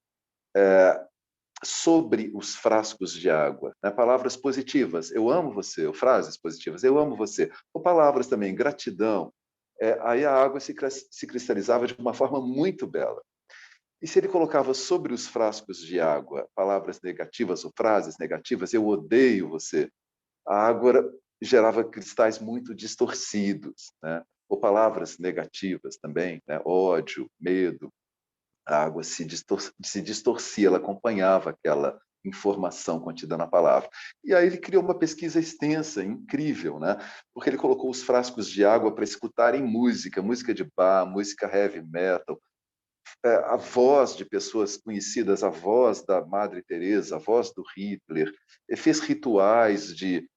sobre os frascos de água, né, palavras positivas, eu amo você, ou frases positivas, eu amo você, ou palavras também, gratidão, aí a água se cristalizava de uma forma muito bela. E se ele colocava sobre os frascos de água palavras negativas ou frases negativas, eu odeio você, a água gerava cristais muito distorcidos, né? Ou palavras negativas também, né? Ódio, medo, a água se distorcia, ela acompanhava informação contida na palavra. E aí ele criou uma pesquisa extensa, incrível, né? Porque ele colocou os frascos de água para escutarem música, música de bar, música heavy metal, a voz de pessoas conhecidas, a voz da Madre Teresa, a voz do Hitler. Ele fez rituais de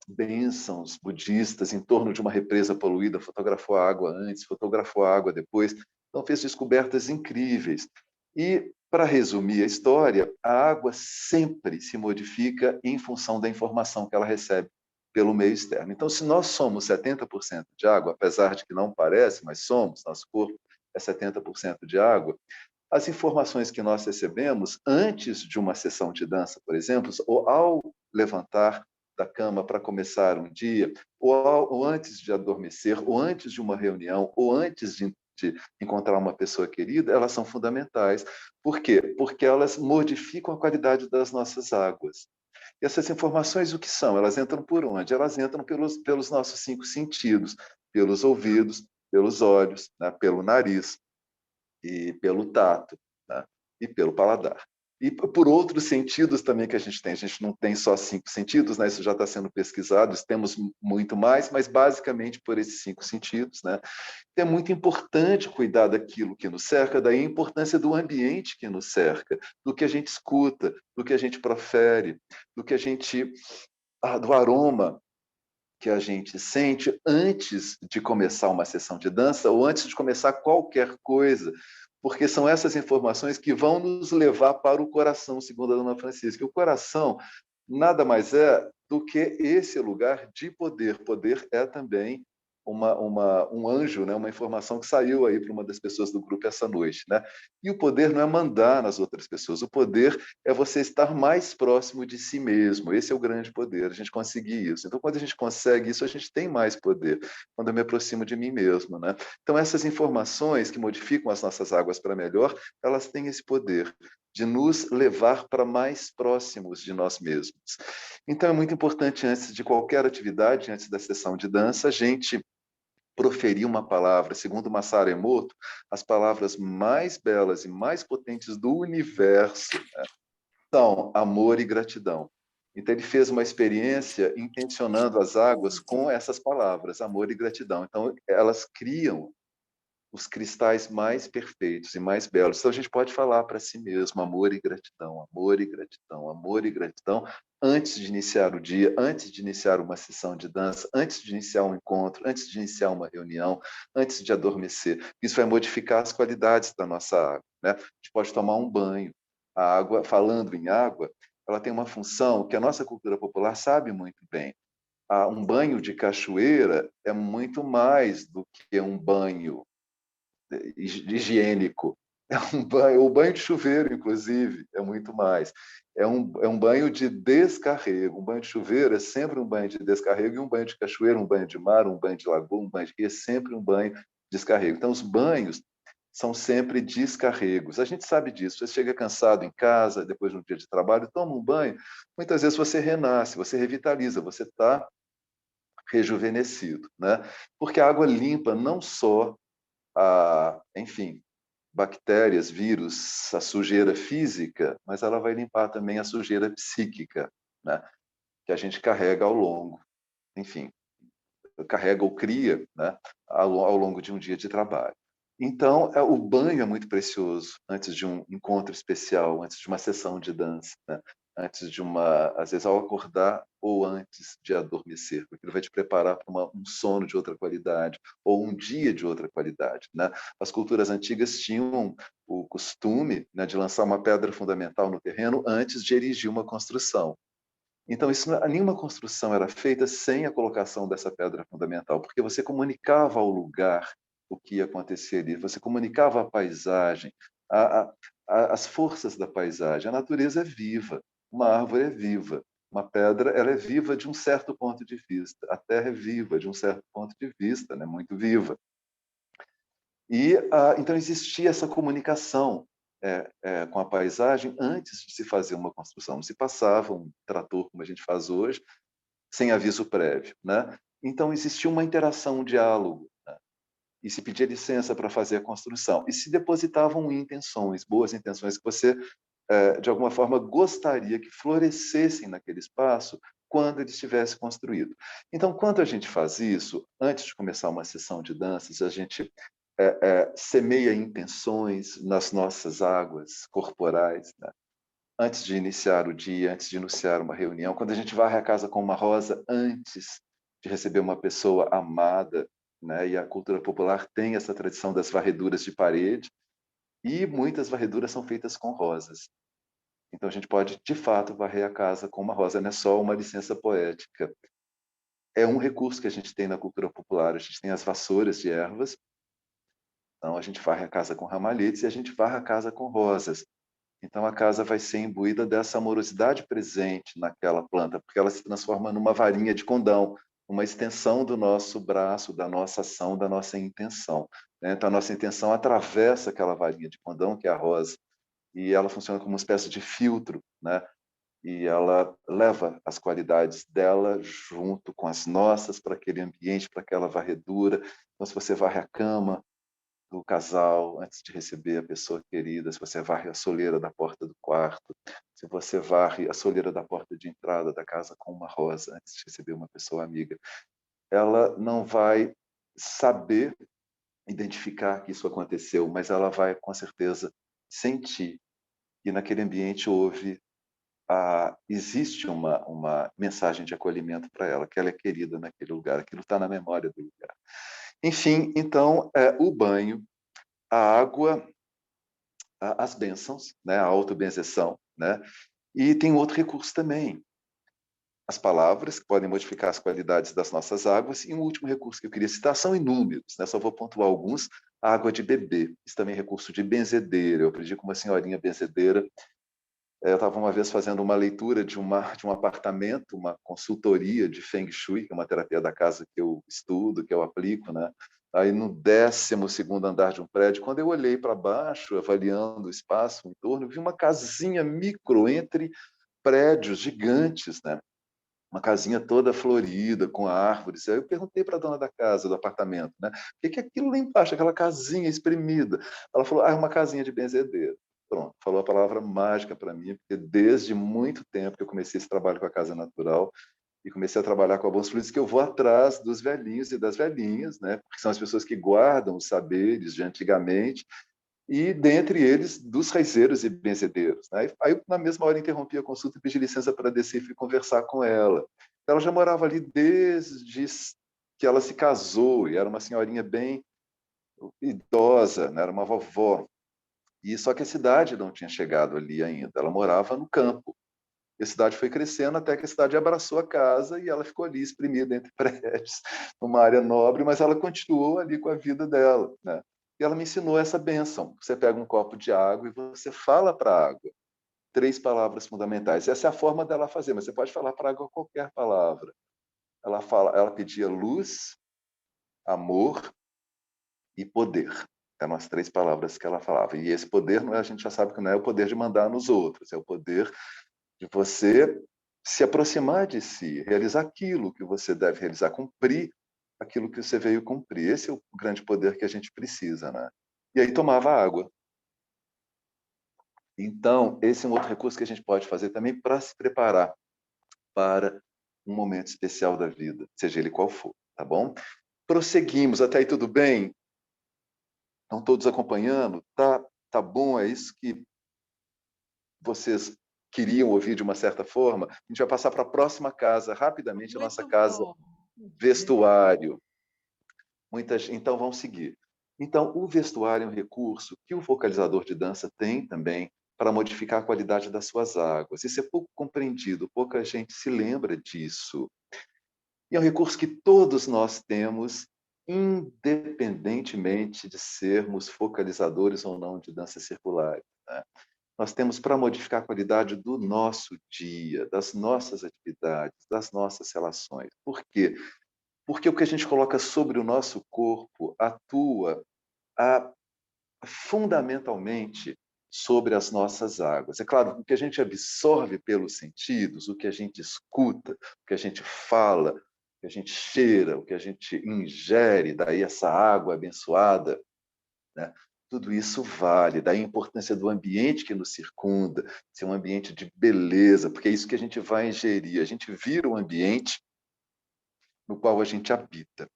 bênçãos budistas em torno de uma represa poluída, fotografou a água antes, fotografou a água depois, então fez descobertas incríveis. E, para resumir a história, a água sempre se modifica em função da informação que ela recebe pelo meio externo. Então, se nós somos 70% de água, apesar de que não parece, mas somos, nosso corpo é 70% de água, as informações que nós recebemos antes de uma sessão de dança, por exemplo, ou ao levantar da cama para começar um dia, ou antes de adormecer, ou antes de uma reunião, ou antes de encontrar uma pessoa querida, elas são fundamentais. Por quê? Porque elas modificam a qualidade das nossas águas. E essas informações, o que são? Elas entram por onde? Elas entram pelos nossos 5 sentidos, pelos ouvidos, pelos olhos, né? Pelo nariz, e pelo tato, né? E pelo paladar. E por outros sentidos também que a gente tem. A gente não tem só 5 sentidos, né? Isso já está sendo pesquisado, temos muito mais, mas basicamente por esses 5 sentidos, né? Então, é muito importante cuidar daquilo que nos cerca, daí a importância do ambiente que nos cerca, do que a gente escuta, do que a gente profere, do aroma que a gente sente antes de começar uma sessão de dança ou antes de começar qualquer coisa, porque são essas informações que vão nos levar para o coração, segundo a Dona Francisca. O coração nada mais é do que esse lugar de poder. Poder é também um anjo, né? Uma informação que saiu aí para uma das pessoas do grupo essa noite, né? E o poder não é mandar nas outras pessoas, o poder é você estar mais próximo de si mesmo. Esse é o grande poder, a gente conseguir isso. Então, quando a gente consegue isso, a gente tem mais poder, quando eu me aproximo de mim mesmo, né? Então, essas informações que modificam as nossas águas para melhor, elas têm esse poder de nos levar para mais próximos de nós mesmos. Então, é muito importante, antes de qualquer atividade, antes da sessão de dança, a gente proferir uma palavra. Segundo Masaru Emoto, as palavras mais belas e mais potentes do universo, né, são amor e gratidão. Então, ele fez uma experiência intencionando as águas com essas palavras, amor e gratidão. Então, elas criam os cristais mais perfeitos e mais belos. Então, a gente pode falar para si mesmo amor e gratidão, amor e gratidão, amor e gratidão, antes de iniciar o dia, antes de iniciar uma sessão de dança, antes de iniciar um encontro, antes de iniciar uma reunião, antes de adormecer. Isso vai modificar as qualidades da nossa água, né? A gente pode tomar um banho. A água, falando em água, ela tem uma função que a nossa cultura popular sabe muito bem. Um banho de cachoeira é muito mais do que um banho higiênico. O banho de chuveiro, inclusive, é muito mais. É um banho de descarrego. Um banho de chuveiro é sempre um banho de descarrego, e um banho de cachoeira, um banho de mar, um banho de lagoa, um banho de rio, é sempre um banho de descarrego. Então, os banhos são sempre descarregos. A gente sabe disso. Você chega cansado em casa, depois de um dia de trabalho, toma um banho, muitas vezes você renasce, você revitaliza, você está rejuvenescido, né? Porque a água limpa não só enfim, bactérias, vírus, a sujeira física, mas ela vai limpar também a sujeira psíquica, né? Que a gente carrega ao longo, enfim, carrega ou cria, né? Ao longo de um dia de trabalho. Então, o banho é muito precioso antes de um encontro especial, antes de uma sessão de dança, né? Antes de às vezes ao acordar ou antes de adormecer, porque ele vai te preparar para um sono de outra qualidade ou um dia de outra qualidade, né? As culturas antigas tinham o costume, né, de lançar uma pedra fundamental no terreno antes de erigir uma construção. Então, nenhuma construção era feita sem a colocação dessa pedra fundamental, porque você comunicava ao lugar o que ia acontecer ali, você comunicava a paisagem, as forças da paisagem. A natureza é viva, uma árvore é viva, uma pedra ela é viva de um certo ponto de vista, a terra é viva de um certo ponto de vista, né? Muito viva. E então existia essa comunicação com a paisagem antes de se fazer uma construção. Não se passava um trator, como a gente faz hoje, sem aviso prévio, né? Então existia uma interação, um diálogo, né? E se pedia licença para fazer a construção. E se depositavam intenções, boas intenções, que você de alguma forma, gostaria que florescessem naquele espaço quando ele estivesse construído. Então, quando a gente faz isso, antes de começar uma sessão de danças, a gente semeia intenções nas nossas águas corporais, né? Antes de iniciar o dia, antes de iniciar uma reunião, quando a gente varre a casa com uma rosa antes de receber uma pessoa amada, né? E a cultura popular tem essa tradição das varreduras de parede, e muitas varreduras são feitas com rosas. Então, a gente pode, de fato, varrer a casa com uma rosa, não é só uma licença poética. É um recurso que a gente tem na cultura popular. A gente tem as vassouras de ervas, então a gente varre a casa com ramalhetes e a gente varre a casa com rosas. Então, a casa vai ser imbuída dessa amorosidade presente naquela planta, porque ela se transforma numa varinha de condão, uma extensão do nosso braço, da nossa ação, da nossa intenção, né? Então, a nossa intenção atravessa aquela varinha de condão, que é a rosa, e ela funciona como uma espécie de filtro, né? E ela leva as qualidades dela junto com as nossas para aquele ambiente, para aquela varredura. Então, se você varre a cama do casal antes de receber a pessoa querida, se você varre a soleira da porta do quarto, se você varre a soleira da porta de entrada da casa com uma rosa antes de receber uma pessoa amiga, ela não vai saber identificar que isso aconteceu, mas ela vai, com certeza, sentir que naquele ambiente houve existe uma mensagem de acolhimento para ela, que ela é querida naquele lugar, aquilo está na memória do lugar. Enfim, então, o banho, a água, as bênçãos, né, a autobenzeção, né? E tem outro recurso também, as palavras, que podem modificar as qualidades das nossas águas, e um último recurso que eu queria citar são inúmeros, né? Só vou pontuar alguns. A água de beber, isso também é recurso de benzedeira. Eu aprendi com uma senhorinha benzedeira. Eu estava uma vez fazendo uma leitura de um apartamento, uma consultoria de Feng Shui, que é uma terapia da casa que eu estudo, que eu aplico, né? Aí no 12º andar de um prédio, quando eu olhei para baixo, avaliando o espaço em torno, eu vi uma casinha micro entre prédios gigantes, né? Uma casinha toda florida, com árvores. Aí eu perguntei para a dona da casa, do apartamento, né? O que é aquilo lá embaixo, aquela casinha espremida? Ela falou, é uma casinha de benzedeira. Pronto, falou a palavra mágica para mim, porque desde muito tempo que eu comecei esse trabalho com a Casa Natural e comecei a trabalhar com a Bons Fluidos, que eu vou atrás dos velhinhos e das velhinhas, né? Porque são as pessoas que guardam os saberes de antigamente, e dentre eles, dos raizeiros e benzedeiros, né? Aí eu, na mesma hora, interrompi a consulta e pedi licença para descer e fui conversar com ela. Ela já morava ali desde que ela se casou, e era uma senhorinha bem idosa, né? Era uma vovó. E só que a cidade não tinha chegado ali ainda, ela morava no campo. E a cidade foi crescendo até que a cidade abraçou a casa e ela ficou ali espremida entre prédios, numa área nobre, mas ela continuou ali com a vida dela, né? E ela me ensinou essa bênção. Você pega um copo de água e você fala para a água 3 palavras fundamentais. Essa é a forma dela fazer, mas você pode falar para a água qualquer palavra. Ela pedia luz, amor e poder. Eram as 3 palavras que ela falava. E esse poder, a gente já sabe que não é o poder de mandar nos outros, é o poder de você se aproximar de si, realizar aquilo que você deve realizar, cumprir aquilo que você veio cumprir. Esse é o grande poder que a gente precisa, né? E aí tomava água. Então, esse é um outro recurso que a gente pode fazer também para se preparar para um momento especial da vida, seja ele qual for, tá bom? Prosseguimos, até aí tudo bem? Estão todos acompanhando? Tá bom, é isso que vocês queriam ouvir de uma certa forma? A gente vai passar para a próxima casa, rapidamente, a nossa casa vestuário. Então, vamos seguir. Então, o vestuário é um recurso que o vocalizador de dança tem também para modificar a qualidade das suas águas. Isso é pouco compreendido, pouca gente se lembra disso. E é um recurso que todos nós temos, independentemente de sermos focalizadores ou não de dança circular, né? Nós temos para modificar a qualidade do nosso dia, das nossas atividades, das nossas relações. Por quê? Porque o que a gente coloca sobre o nosso corpo atua fundamentalmente sobre as nossas águas. É claro, o que a gente absorve pelos sentidos, o que a gente escuta, o que a gente fala, o que a gente cheira, o que a gente ingere, daí essa água abençoada, né? tudo isso vale. Daí a importância do ambiente que nos circunda, ser um ambiente de beleza, porque é isso que a gente vai ingerir. A gente vira o ambiente no qual a gente habita.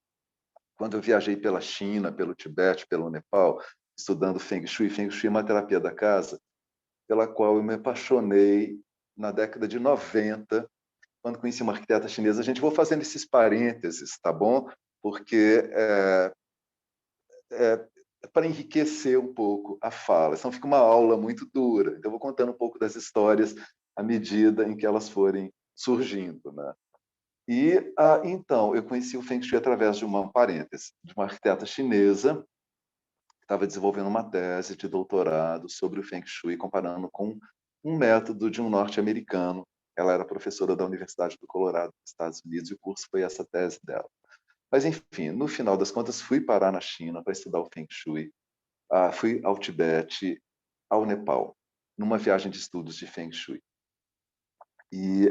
Quando eu viajei pela China, pelo Tibete, pelo Nepal, estudando Feng Shui é uma terapia da casa, pela qual eu me apaixonei na década de 90, quando conheci uma arquiteta chinesa. A gente vou fazendo esses parênteses, tá bom? Porque é para enriquecer um pouco a fala, senão fica uma aula muito dura. Então, eu vou contando um pouco das histórias à medida em que elas forem surgindo, né? E, então, eu conheci o Feng Shui através de uma parêntese, de uma arquiteta chinesa que estava desenvolvendo uma tese de doutorado sobre o Feng Shui, comparando com um método de um norte-americano. Ela era professora da Universidade do Colorado, nos Estados Unidos, e o curso foi essa tese dela. Mas, enfim, no final das contas, fui parar na China para estudar o Feng Shui. Fui ao Tibete, ao Nepal, numa viagem de estudos de Feng Shui. E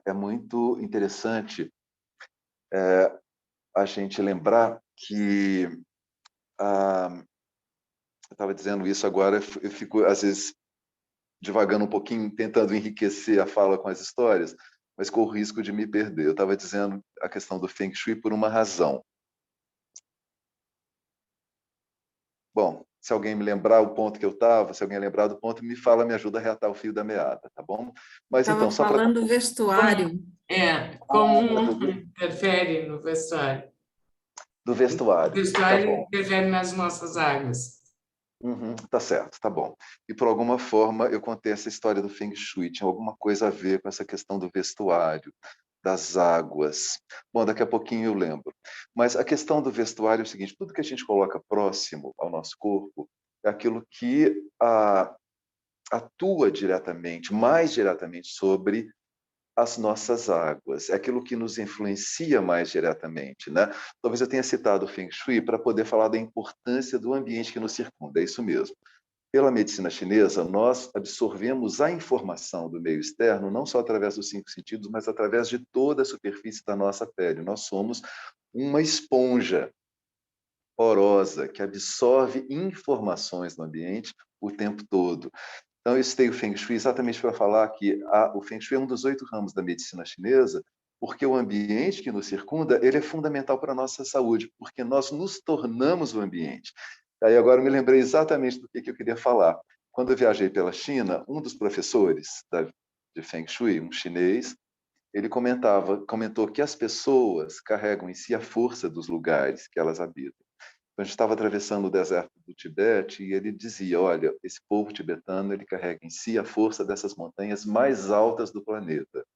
é muito interessante a gente lembrar que... eu estava dizendo isso agora, eu fico, às vezes, divagando um pouquinho, tentando enriquecer a fala com as histórias, mas com o risco de me perder. Eu estava dizendo a questão do Feng Shui por uma razão. Bom, se alguém me lembrar o ponto que eu estava, se alguém lembrar do ponto, me fala, me ajuda a reatar o fio da meada, tá bom? Mas Estava então, só para... falando do vestuário. Como interfere no vestuário? Do O vestuário, tá vestuário bom. interfere nas nossas águas. Tá certo, tá bom. E por alguma forma eu contei essa história do Feng Shui, tinha alguma coisa a ver com essa questão do vestuário, das águas. Bom, daqui a pouquinho eu lembro. Mas a questão do vestuário é o seguinte: tudo que a gente coloca próximo ao nosso corpo é aquilo que atua diretamente, mais diretamente sobre as nossas águas, é aquilo que nos influencia mais diretamente, né? Talvez eu tenha citado o Feng Shui para poder falar da importância do ambiente que nos circunda, é isso mesmo. Pela medicina chinesa, nós absorvemos a informação do meio externo não só através dos 5 sentidos, mas através de toda a superfície da nossa pele. Nós somos uma esponja porosa que absorve informações no ambiente o tempo todo. Então, eu citei o Feng Shui exatamente para falar que o Feng Shui é um dos 8 ramos da medicina chinesa, porque o ambiente que nos circunda, ele é fundamental para a nossa saúde, porque nós nos tornamos o ambiente. Aí agora eu me lembrei exatamente do que eu queria falar. Quando eu viajei pela China, um dos professores de Feng Shui, um chinês, ele comentou que as pessoas carregam em si a força dos lugares que elas habitam. A gente estava atravessando o deserto do Tibete e ele dizia: olha, esse povo tibetano, ele carrega em si a força dessas montanhas mais altas do planeta.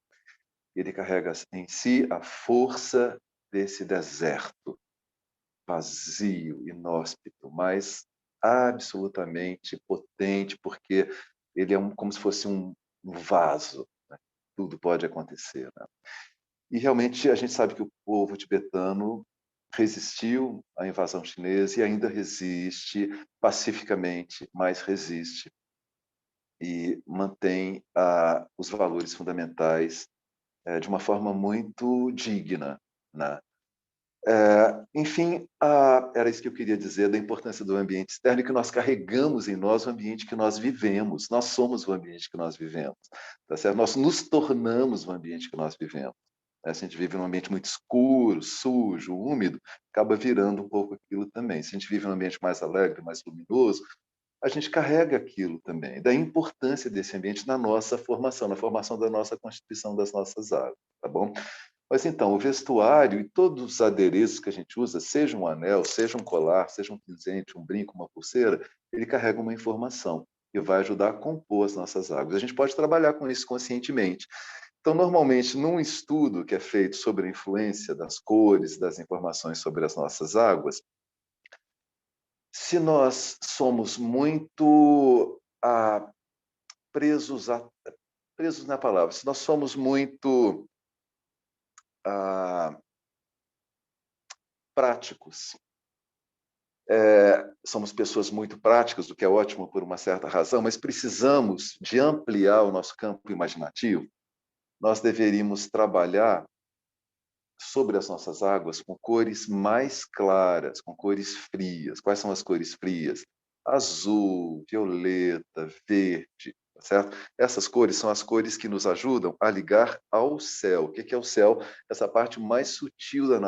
Ele carrega em si a força desse deserto vazio, inóspito, mas absolutamente potente, porque ele é como se fosse um vaso, né? Tudo pode acontecer, né? E realmente a gente sabe que o povo tibetano resistiu à invasão chinesa e ainda resiste pacificamente, mas resiste e mantém os valores fundamentais de uma forma muito digna, né? Enfim, era isso que eu queria dizer da importância do ambiente externo e que nós carregamos em nós o ambiente que nós vivemos. Nós somos o ambiente que nós vivemos, tá certo? Nós nos tornamos o ambiente que nós vivemos. Se a gente vive num ambiente muito escuro, sujo, úmido, acaba virando um pouco aquilo também. Se a gente vive num ambiente mais alegre, mais luminoso, a gente carrega aquilo também. Da importância desse ambiente na nossa formação, na formação da nossa constituição das nossas águas, tá bom? Mas então, o vestuário e todos os adereços que a gente usa, seja um anel, seja um colar, seja um pinzente, um brinco, uma pulseira, ele carrega uma informação que vai ajudar a compor as nossas águas. A gente pode trabalhar com isso conscientemente. Então, normalmente, num estudo que é feito sobre a influência das cores, das informações sobre as nossas águas, se nós somos muito presos na palavra, se nós somos muito práticos, somos pessoas muito práticas, o que é ótimo por uma certa razão, mas precisamos de ampliar o nosso campo imaginativo, nós deveríamos trabalhar sobre as nossas águas com cores mais claras, com cores frias. Quais são as cores frias? azul, violeta, verde, tá certo? Essas cores são as cores que nos ajudam a ligar ao céu. O que é o céu? Essa parte mais sutil da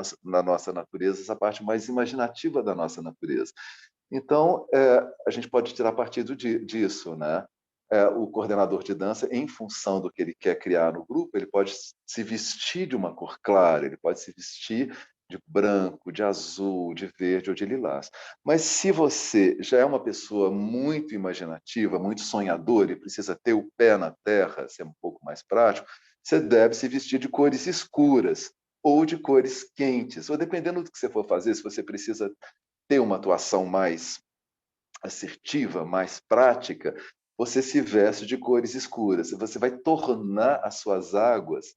nossa natureza, essa parte mais imaginativa da nossa natureza. Então, a gente pode tirar partido disso, né? O coordenador de dança, em função do que ele quer criar no grupo, ele pode se vestir de uma cor clara, ele pode se vestir de branco, de azul, de verde ou de lilás. Mas se você já é uma pessoa muito imaginativa, muito sonhadora e precisa ter o pé na terra, ser um pouco mais prático, você deve se vestir de cores escuras ou de cores quentes, ou dependendo do que você for fazer, se você precisa ter uma atuação mais assertiva, mais prática, você se veste de cores escuras. Você vai tornar as suas águas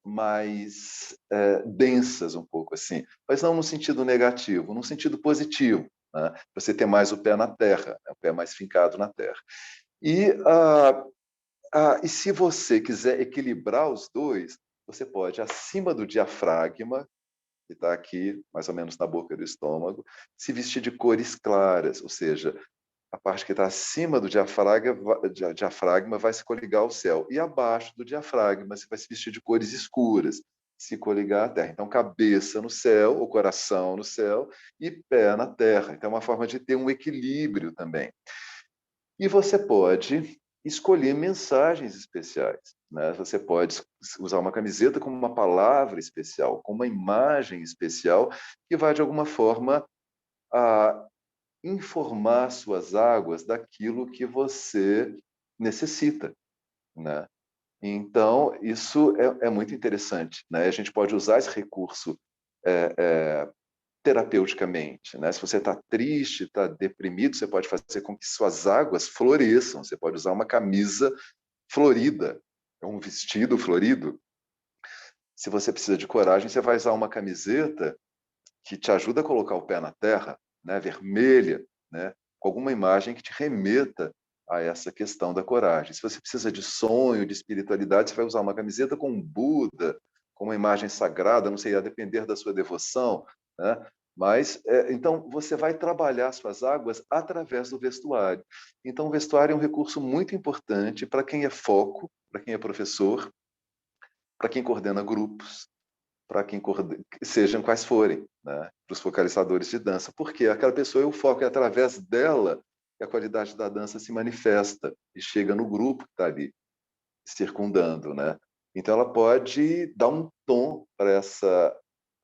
mais densas um pouco assim, mas não no sentido negativo, no sentido positivo, né? Você ter mais o pé na terra, né? O pé mais fincado na terra. E se você quiser equilibrar os dois, você pode, acima do diafragma, que está aqui, mais ou menos na boca do estômago, se vestir de cores claras, ou seja, a parte que está acima do diafragma vai se coligar ao céu, e abaixo do diafragma você vai se vestir de cores escuras, se coligar à terra. Então, cabeça no céu, o coração no céu, e pé na terra. Então, é uma forma de ter um equilíbrio também. E você pode escolher mensagens especiais, né? Você pode usar uma camiseta com uma palavra especial, com uma imagem especial, que vai, de alguma forma, informar suas águas daquilo que você necessita, né? Então, isso é muito interessante, né? A gente pode usar esse recurso terapeuticamente, né? Se você está triste, está deprimido, você pode fazer com que suas águas floresçam. Você pode usar uma camisa florida, um vestido florido. Se você precisa de coragem, você vai usar uma camiseta que te ajuda a colocar o pé na terra, né? Vermelha, né? Com alguma imagem que te remeta a essa questão da coragem. Se você precisa de sonho, de espiritualidade, você vai usar uma camiseta com um Buda, com uma imagem sagrada, não sei, a depender da sua devoção, né? Mas, então, você vai trabalhar suas águas através do vestuário. Então, o vestuário é um recurso muito importante para quem é foco, para quem é professor, para quem coordena grupos, para quem sejam quais forem, né? Para os focalizadores de dança, porque aquela pessoa, o foco é através dela que a qualidade da dança se manifesta e chega no grupo que está ali circundando, né? Então ela pode dar um tom para essa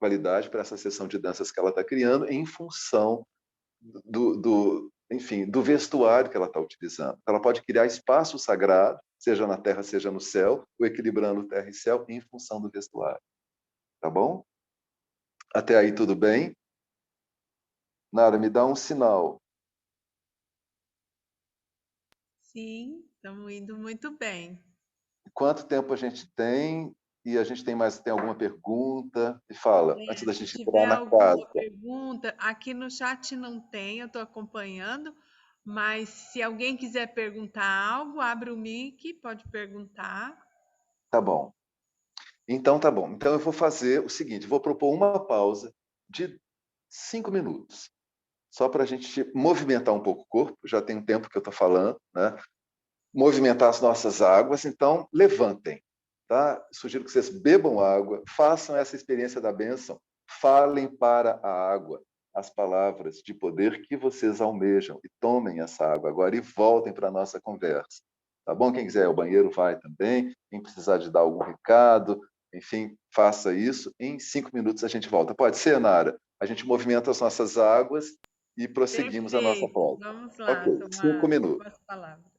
qualidade, para essa sessão de danças que ela está criando, em função enfim, do vestuário que ela está utilizando. Ela pode criar espaço sagrado, seja na terra, seja no céu, ou equilibrando terra e céu em função do vestuário. Tá bom? Até aí tudo bem? Nara, me dá um sinal. Sim, estamos indo muito bem. Quanto tempo a gente tem? E a gente tem alguma pergunta? Me fala, antes da Se gente tiver entrar na alguma casa. pergunta, aqui no chat não tem, eu estou acompanhando, mas se alguém quiser perguntar algo, abre o mic, pode perguntar. Tá bom. Então tá bom. Então eu vou fazer o seguinte, vou propor uma pausa de 5 minutos, só para a gente movimentar um pouco o corpo. Já tem um tempo que eu estou falando, né? Movimentar as nossas águas. Então levantem, tá? Sugiro que vocês bebam água, façam essa experiência da bênção, falem para a água as palavras de poder que vocês almejam e tomem essa água agora e voltem para a nossa conversa. Tá bom? Quem quiser ir ao banheiro, vai também. Quem precisar de dar algum recado, enfim, faça isso. Em 5 minutos a gente volta. Pode ser, Nara? A gente movimenta as nossas águas e prosseguimos a nossa Perfeito, prova. vamos lá, Ok, 5 tomar minutos. as palavras.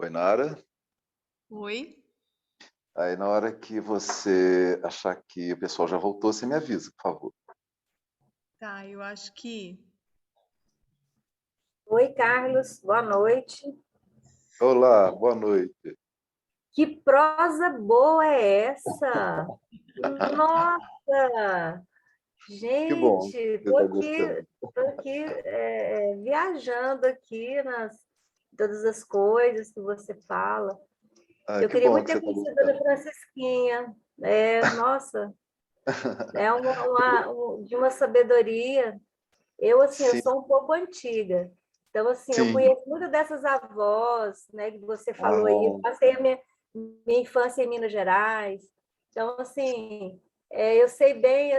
Oi, Nara. Oi? Aí, na hora que você achar que o pessoal já voltou, você me avisa, por favor. Tá, eu acho que. Oi, Carlos, boa noite. Olá, boa noite. Que prosa boa é essa? Nossa! Que bom Gente, que você estou está aqui, gostando. tô aqui viajando aqui nas todas as coisas que você fala. Ah, Eu que queria bom muito que você ter está conhecido a Dona gostando. Francisquinha. Nossa, é de uma sabedoria. Eu, assim, eu Sim, sou um pouco antiga. Então, assim, eu sim. conheço muito dessas avós, né, que você falou aí. Eu Ah, passei a minha infância em Minas Gerais. Então, assim, eu sei bem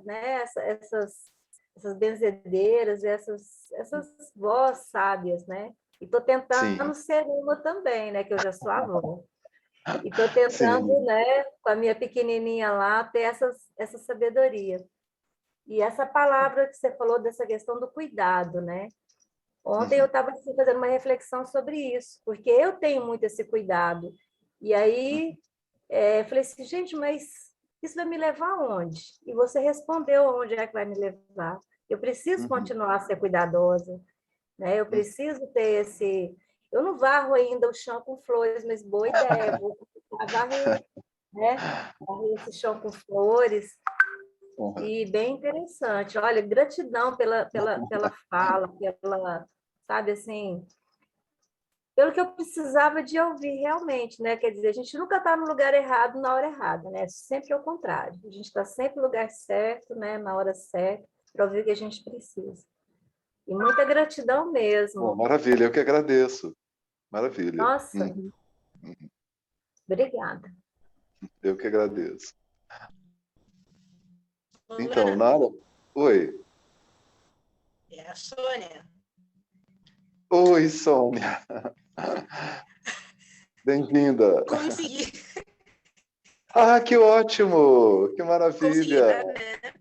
né, essas benzedeiras, essas vós sábias, né? E estou sim, tentando ser uma também, né, que eu já sou avó. E estou tentando, sim. né, com a minha pequenininha lá, ter essa sabedoria. E essa palavra que você falou dessa questão do cuidado, né? Ontem eu Uhum, estava assim, fazendo uma reflexão sobre isso, porque eu tenho muito esse cuidado. E aí uhum, eu falei assim, gente, mas isso vai me levar aonde? E você respondeu onde é que vai me levar. Eu preciso uhum, continuar a ser cuidadosa, né? Eu uhum. preciso ter esse. Eu não varro ainda o chão com flores, mas boa ideia, vou varrer, né? Varrer esse chão com flores. Uhum. E bem interessante. Olha, gratidão pela fala, sabe assim, pelo que eu precisava de ouvir realmente, né? Quer dizer, a gente nunca está no lugar errado na hora errada, né? Sempre ao contrário. A gente está sempre no lugar certo, né? Na hora certa, para ouvir o que a gente precisa. E muita gratidão Bom, mesmo. maravilha, eu que agradeço. Maravilha. Nossa, Uhum, uhum. obrigada. Eu que agradeço. Então, Olá, Nara, oi. é a Sônia. Oi, Sônia. Bem-vinda. Consegui, Ah, que ótimo! Que consegui maravilha! dar, né?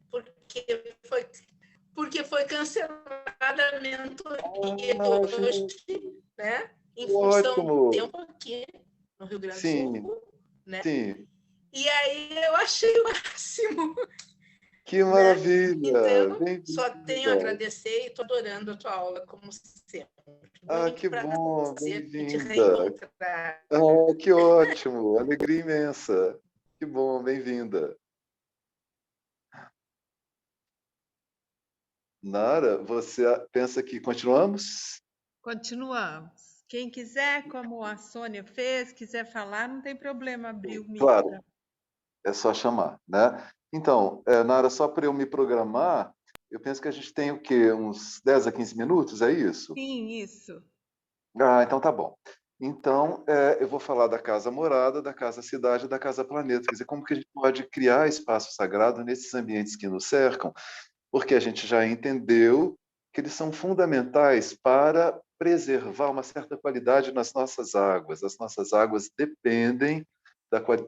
Porque foi cancelada a mentoria Ah, hoje, né? Em função do ótimo! tempo aqui no Rio Grande do Sim, Sul, né? sim. E aí eu achei o máximo, Que né? maravilha! Então, só tenho a Bem-vinda! agradecer e estou adorando a tua aula, como sempre. Ah, Muito que bom! prazer em te Bem-vinda! reencontrar. Ah, que ótimo! Alegria imensa! Que bom, bem-vinda! Nara, você pensa que continuamos? Continuamos. Quem quiser, como a Sônia fez, quiser falar, não tem problema abrir o Claro, micro. é só chamar, né? Então, Nara, só para eu me programar, eu penso que a gente tem o quê? Uns 10 a 15 minutos, é isso? Sim, isso. Ah, então tá bom. Então, eu vou falar da casa morada, da casa cidade e da casa planeta. Quer dizer, como que a gente pode criar espaço sagrado nesses ambientes que nos cercam, porque a gente já entendeu que eles são fundamentais para preservar uma certa qualidade nas nossas águas. As nossas águas dependem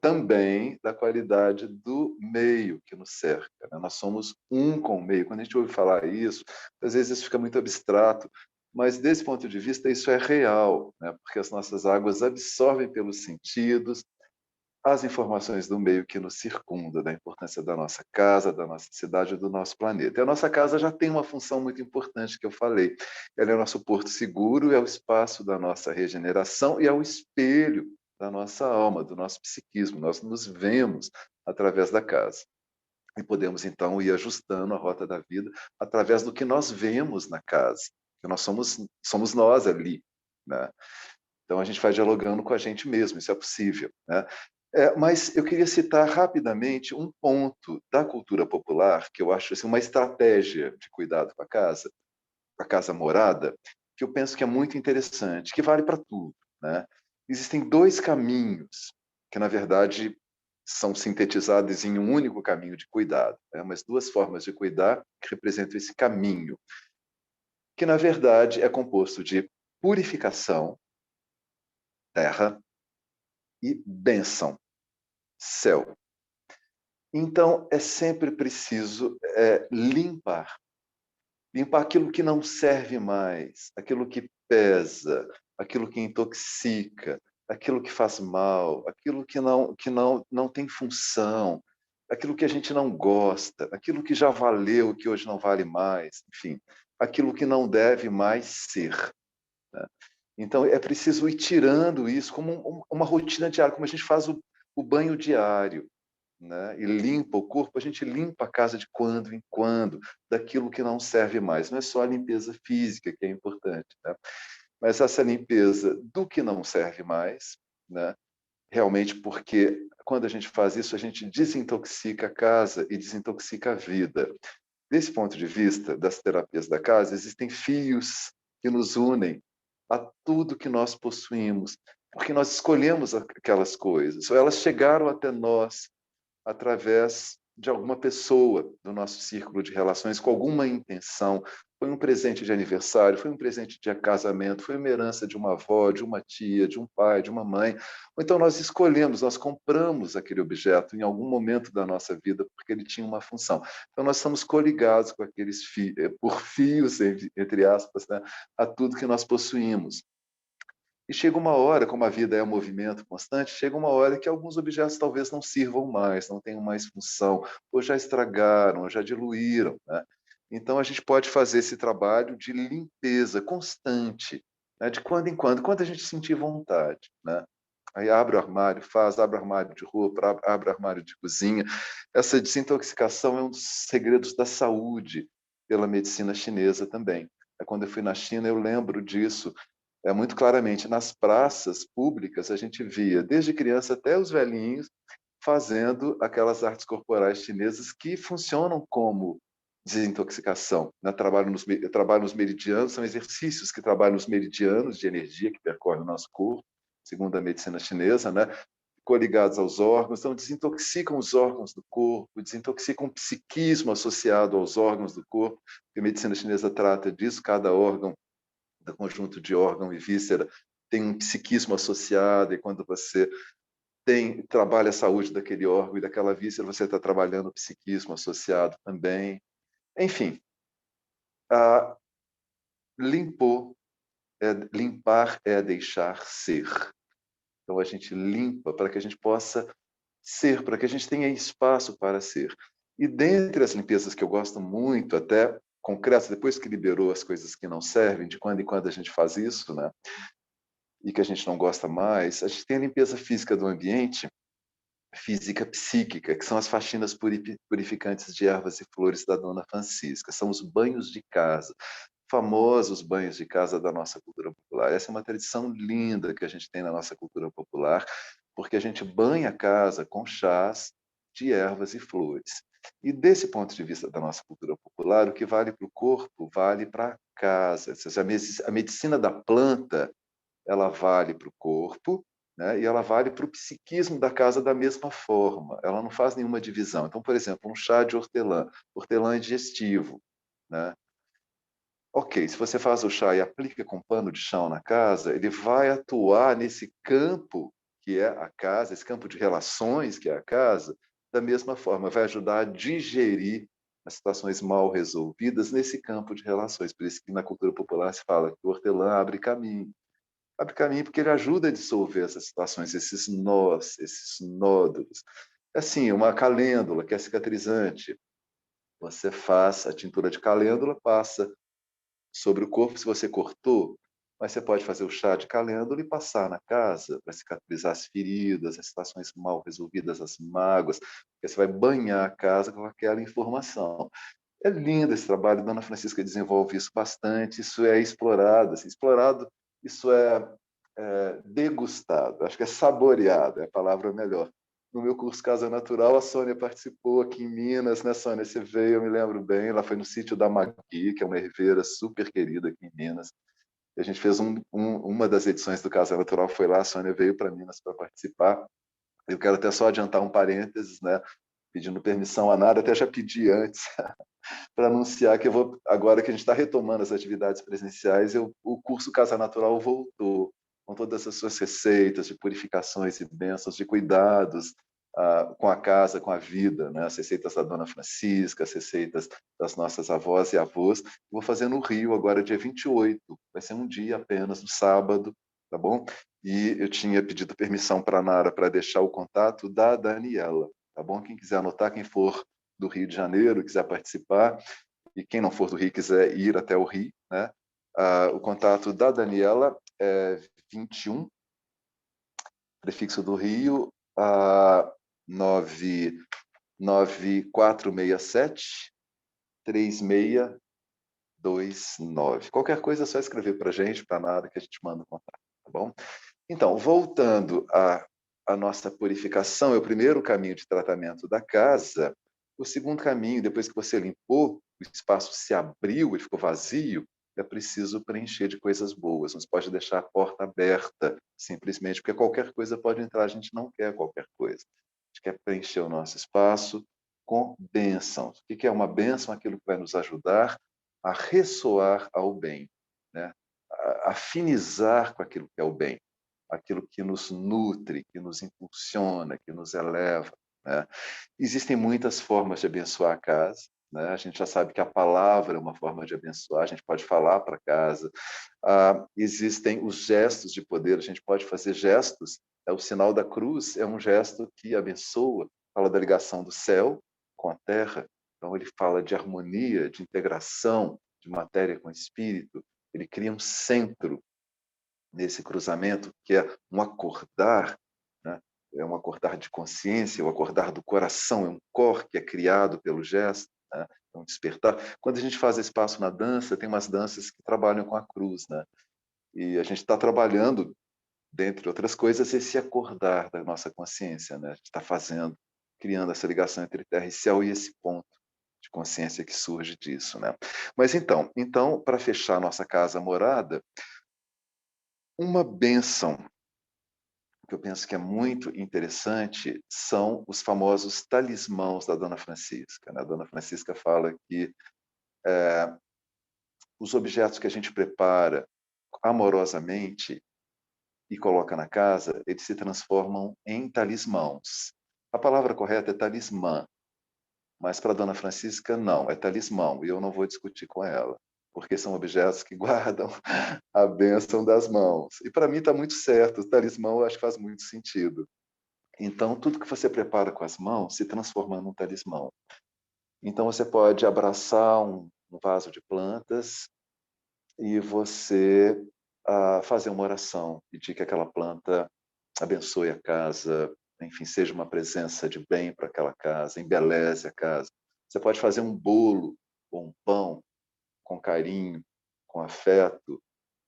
também da qualidade do meio que nos cerca, né? Nós somos um com o meio. Quando a gente ouve falar isso, às vezes isso fica muito abstrato, mas desse ponto de vista isso é real, né? Porque as nossas águas absorvem pelos sentidos as informações do meio que nos circunda, da importância da nossa casa, da nossa cidade, do nosso planeta. E a nossa casa já tem uma função muito importante que eu falei. Ela é o nosso porto seguro, é o espaço da nossa regeneração e é o espelho da nossa alma, do nosso psiquismo. Nós nos vemos através da casa. E podemos, então, ir ajustando a rota da vida através do que nós vemos na casa. Porque nós somos nós ali, né? Então, a gente vai dialogando com a gente mesmo, isso é possível, né? Mas eu queria citar rapidamente um ponto da cultura popular, que eu acho assim, uma estratégia de cuidado com a casa morada, que eu penso que é muito interessante, que vale para tudo, né? Existem dois caminhos, que na verdade são sintetizados em um único caminho de cuidado, né? Mas duas formas de cuidar que representam esse caminho, que na verdade é composto de purificação, terra, e bênção, céu. Então, é sempre preciso limpar. Limpar aquilo que não serve mais, aquilo que pesa, aquilo que intoxica, aquilo que faz mal, aquilo que não tem função, aquilo que a gente não gosta, aquilo que já valeu, que hoje não vale mais, enfim, aquilo que não deve mais ser, né? Então, é preciso ir tirando isso como uma rotina diária, como a gente faz o banho diário, né? E limpa o corpo, a gente limpa a casa de quando em quando, daquilo que não serve mais. Não é só a limpeza física que é importante, né? Mas essa limpeza do que não serve mais, né? Realmente, porque quando a gente faz isso, a gente desintoxica a casa e desintoxica a vida. Desse ponto de vista, das terapias da casa, existem fios que nos unem a tudo que nós possuímos, porque nós escolhemos aquelas coisas, ou elas chegaram até nós através de alguma pessoa do nosso círculo de relações, com alguma intenção. Foi um presente de aniversário, foi um presente de casamento, foi uma herança de uma avó, de uma tia, de um pai, de uma mãe. Ou então nós escolhemos, nós compramos aquele objeto em algum momento da nossa vida, porque ele tinha uma função. Então nós estamos coligados com aqueles por fios, entre aspas, né, a tudo que nós possuímos. E chega uma hora, como a vida é um movimento constante, chega uma hora que alguns objetos talvez não sirvam mais, não tenham mais função, ou já estragaram, ou já diluíram, né? Então, a gente pode fazer esse trabalho de limpeza constante, né? De quando em quando a gente sentir vontade, né? Aí abre o armário, abre o armário de roupa, abre o armário de cozinha. Essa desintoxicação é um dos segredos da saúde pela medicina chinesa também. Quando eu fui na China, eu lembro disso, muito claramente. Nas praças públicas, a gente via, desde criança até os velhinhos, fazendo aquelas artes corporais chinesas que funcionam como desintoxicação, né? Trabalho nos meridianos, são exercícios que trabalham nos meridianos de energia que percorrem o nosso corpo, segundo a medicina chinesa, né? Coligados aos órgãos, então desintoxicam os órgãos do corpo, desintoxicam o psiquismo associado aos órgãos do corpo, que a medicina chinesa trata disso, cada órgão, do conjunto de órgão e víscera, tem um psiquismo associado, e quando você trabalha a saúde daquele órgão e daquela víscera, você está trabalhando o psiquismo associado também. Enfim, limpar é deixar ser. Então, a gente limpa para que a gente possa ser, para que a gente tenha espaço para ser. E dentre as limpezas que eu gosto muito, até concretas, depois que liberou as coisas que não servem, de quando em quando a gente faz isso, né? E que a gente não gosta mais, a gente tem a limpeza física do ambiente, física psíquica, que são as faxinas purificantes de ervas e flores da Dona Francisca, são os banhos de casa, famosos banhos de casa da nossa cultura popular. Essa é uma tradição linda que a gente tem na nossa cultura popular, porque a gente banha a casa com chás de ervas e flores. E desse ponto de vista da nossa cultura popular, o que vale para o corpo, vale para a casa. Ou seja, a medicina da planta, ela vale para o corpo, né? E ela vale para o psiquismo da casa da mesma forma. Ela não faz nenhuma divisão. Então, por exemplo, um chá de hortelã. Hortelã é digestivo, né? Ok, se você faz o chá e aplica com pano de chão na casa, ele vai atuar nesse campo que é a casa, esse campo de relações que é a casa, da mesma forma, vai ajudar a digerir as situações mal resolvidas nesse campo de relações. Por isso que na cultura popular se fala que o hortelã abre caminho. Abre caminho porque ele ajuda a dissolver essas situações, esses nós, esses nódulos. Assim, uma calêndula que é cicatrizante. Você faz a tintura de calêndula, passa sobre o corpo se você cortou, mas você pode fazer o chá de calêndula e passar na casa para cicatrizar as feridas, as situações mal resolvidas, as mágoas, porque você vai banhar a casa com aquela informação. É lindo esse trabalho, Dona Francisca desenvolve isso bastante, isso é explorado, assim, explorado, isso é degustado, acho que é saboreado, é a palavra melhor. No meu curso Casa Natural, a Sônia participou aqui em Minas, né, Sônia? Você veio, eu me lembro bem, ela foi no sítio da Magui, que é uma herveira super querida aqui em Minas. A gente fez uma das edições do Casa Natural, foi lá, a Sônia veio para Minas para participar. Eu quero até só adiantar um parênteses, né? Pedindo permissão a Nara, até já pedi antes, para anunciar que eu vou, agora que a gente está retomando as atividades presenciais, o curso Casa Natural voltou, com todas as suas receitas de purificações e bênçãos, de cuidados com a casa, com a vida, né? As receitas da Dona Francisca, as receitas das nossas avós e avós. Vou fazer no Rio agora, dia 28, vai ser um dia apenas, no sábado, tá bom? E eu tinha pedido permissão para a Nara para deixar o contato da Daniela, tá bom? Quem quiser anotar, quem for do Rio de Janeiro, quiser participar, e quem não for do Rio quiser ir até o Rio, né? O contato da Daniela é 21, prefixo do Rio, 9467 3629. Qualquer coisa é só escrever para a gente, para nada, que a gente manda o contato, tá bom? Então, voltando à nossa purificação, é o primeiro caminho de tratamento da casa. O segundo caminho, depois que você limpou, o espaço se abriu e ficou vazio, é preciso preencher de coisas boas. Não se pode deixar a porta aberta, simplesmente, porque qualquer coisa pode entrar. A gente não quer qualquer coisa. A gente quer preencher o nosso espaço com bênçãos. O que é uma bênção? Aquilo que vai nos ajudar a ressoar ao bem, né? A afinizar com aquilo que é o bem, aquilo que nos nutre, que nos impulsiona, que nos eleva, né? Existem muitas formas de abençoar a casa, né? A gente já sabe que a palavra é uma forma de abençoar, a gente pode falar para casa. Existem os gestos de poder, a gente pode fazer gestos. O sinal da cruz é um gesto que abençoa, fala da ligação do céu com a terra. Então, ele fala de harmonia, de integração de matéria com espírito. Ele cria um centro nesse cruzamento, que é um acordar, né? É um acordar de consciência, o acordar do coração, é um cor que é criado pelo gesto, né? É um despertar. Quando a gente faz espaço na dança, tem umas danças que trabalham com a cruz, né? E a gente está trabalhando, dentre outras coisas, esse acordar da nossa consciência, né? A gente está fazendo, criando essa ligação entre terra e céu e esse ponto de consciência que surge disso, né? Mas então para fechar a nossa casa morada, uma bênção que eu penso que é muito interessante são os famosos talismãos da Dona Francisca, né? A Dona Francisca fala que os objetos que a gente prepara amorosamente e coloca na casa, eles se transformam em talismãos. A palavra correta é talismã, mas para a Dona Francisca não, é talismão, e eu não vou discutir com ela, porque são objetos que guardam a bênção das mãos. E para mim está muito certo, o talismão eu acho que faz muito sentido. Então, tudo que você prepara com as mãos se transforma num talismão. Então, você pode abraçar um vaso de plantas e você fazer uma oração, pedir que aquela planta abençoe a casa, enfim, seja uma presença de bem para aquela casa, embeleze a casa. Você pode fazer um bolo ou um pão com carinho, com afeto,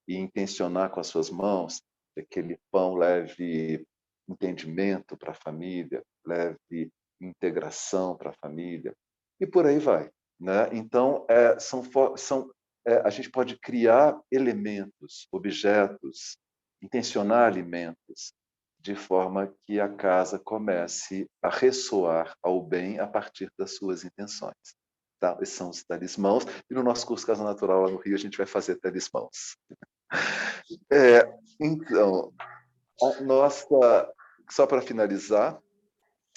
e intencionar com as suas mãos que aquele pão leve entendimento para a família, leve integração para a família, e por aí vai, né? Então, a gente pode criar elementos, objetos, intencionar alimentos, de forma que a casa comece a ressoar ao bem a partir das suas intenções. Tá? Esses são os talismãos, e no nosso curso Casa Natural lá no Rio a gente vai fazer talismãos. Então, só para finalizar,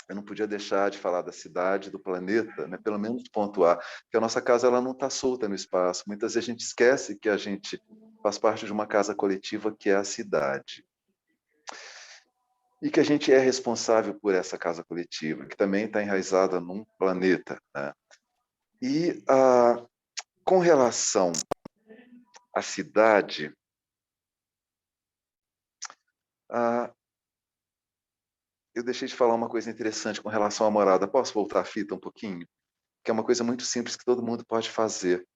eu não podia deixar de falar da cidade, do planeta, né? Pelo menos pontuar que a nossa casa ela não está solta no espaço. Muitas vezes a gente esquece que a gente faz parte de uma casa coletiva que é a cidade. E que a gente é responsável por essa casa coletiva, que também está enraizada num planeta, né? E com relação à cidade, eu deixei de falar uma coisa interessante com relação à morada. Posso voltar a fita um pouquinho? Que é uma coisa muito simples que todo mundo pode fazer.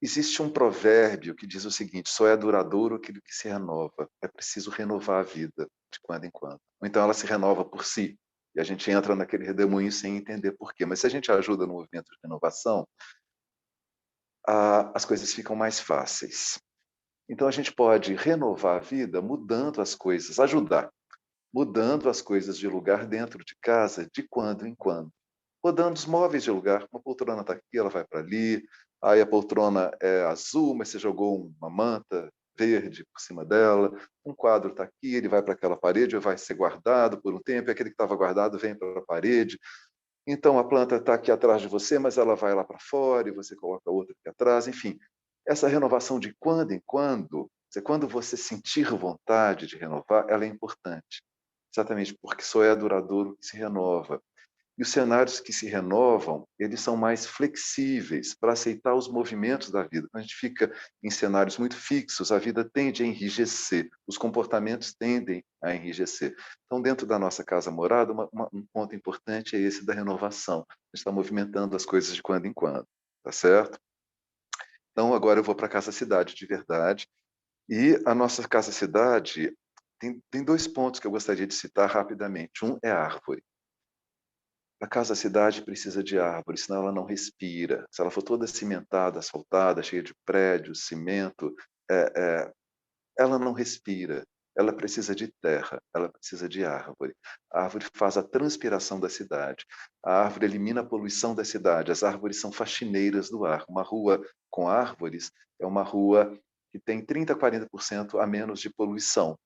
existe um provérbio que diz o seguinte: só é duradouro aquilo que se renova. É preciso renovar a vida de quando em quando. Ou então ela se renova por si. E a gente entra naquele redemoinho sem entender por quê. Mas se a gente ajuda no movimento de renovação, as coisas ficam mais fáceis. Então a gente pode renovar a vida mudando as coisas, ajudar, mudando as coisas de lugar dentro de casa de quando em quando. Mudando os móveis de lugar. Uma poltrona está aqui, ela vai para ali. Aí a poltrona é azul, mas você jogou uma manta verde por cima dela. Um quadro está aqui, ele vai para aquela parede, vai ser guardado por um tempo, e aquele que estava guardado vem para a parede. Então a planta está aqui atrás de você, mas ela vai lá para fora e você coloca outra aqui atrás. Enfim, essa renovação de quando em quando você sentir vontade de renovar, ela é importante. Exatamente porque só é duradouro que se renova. E os cenários que se renovam, eles são mais flexíveis para aceitar os movimentos da vida. Quando a gente fica em cenários muito fixos, a vida tende a enrijecer, os comportamentos tendem a enrijecer. Então, dentro da nossa casa morada, um ponto importante é esse da renovação. A gente está movimentando as coisas de quando em quando, tá certo? Então, agora eu vou para a casa-cidade de verdade. E a nossa casa-cidade tem 2 pontos que eu gostaria de citar rapidamente. Um é a árvore. A casa-cidade precisa de árvore, senão ela não respira. Se ela for toda cimentada, asfaltada, cheia de prédios, cimento, ela não respira. Ela precisa de terra, ela precisa de árvore. A árvore faz a transpiração da cidade. A árvore elimina a poluição da cidade. As árvores são faxineiras do ar. Uma rua com árvores é uma rua que tem 30% a 40% a menos de poluição.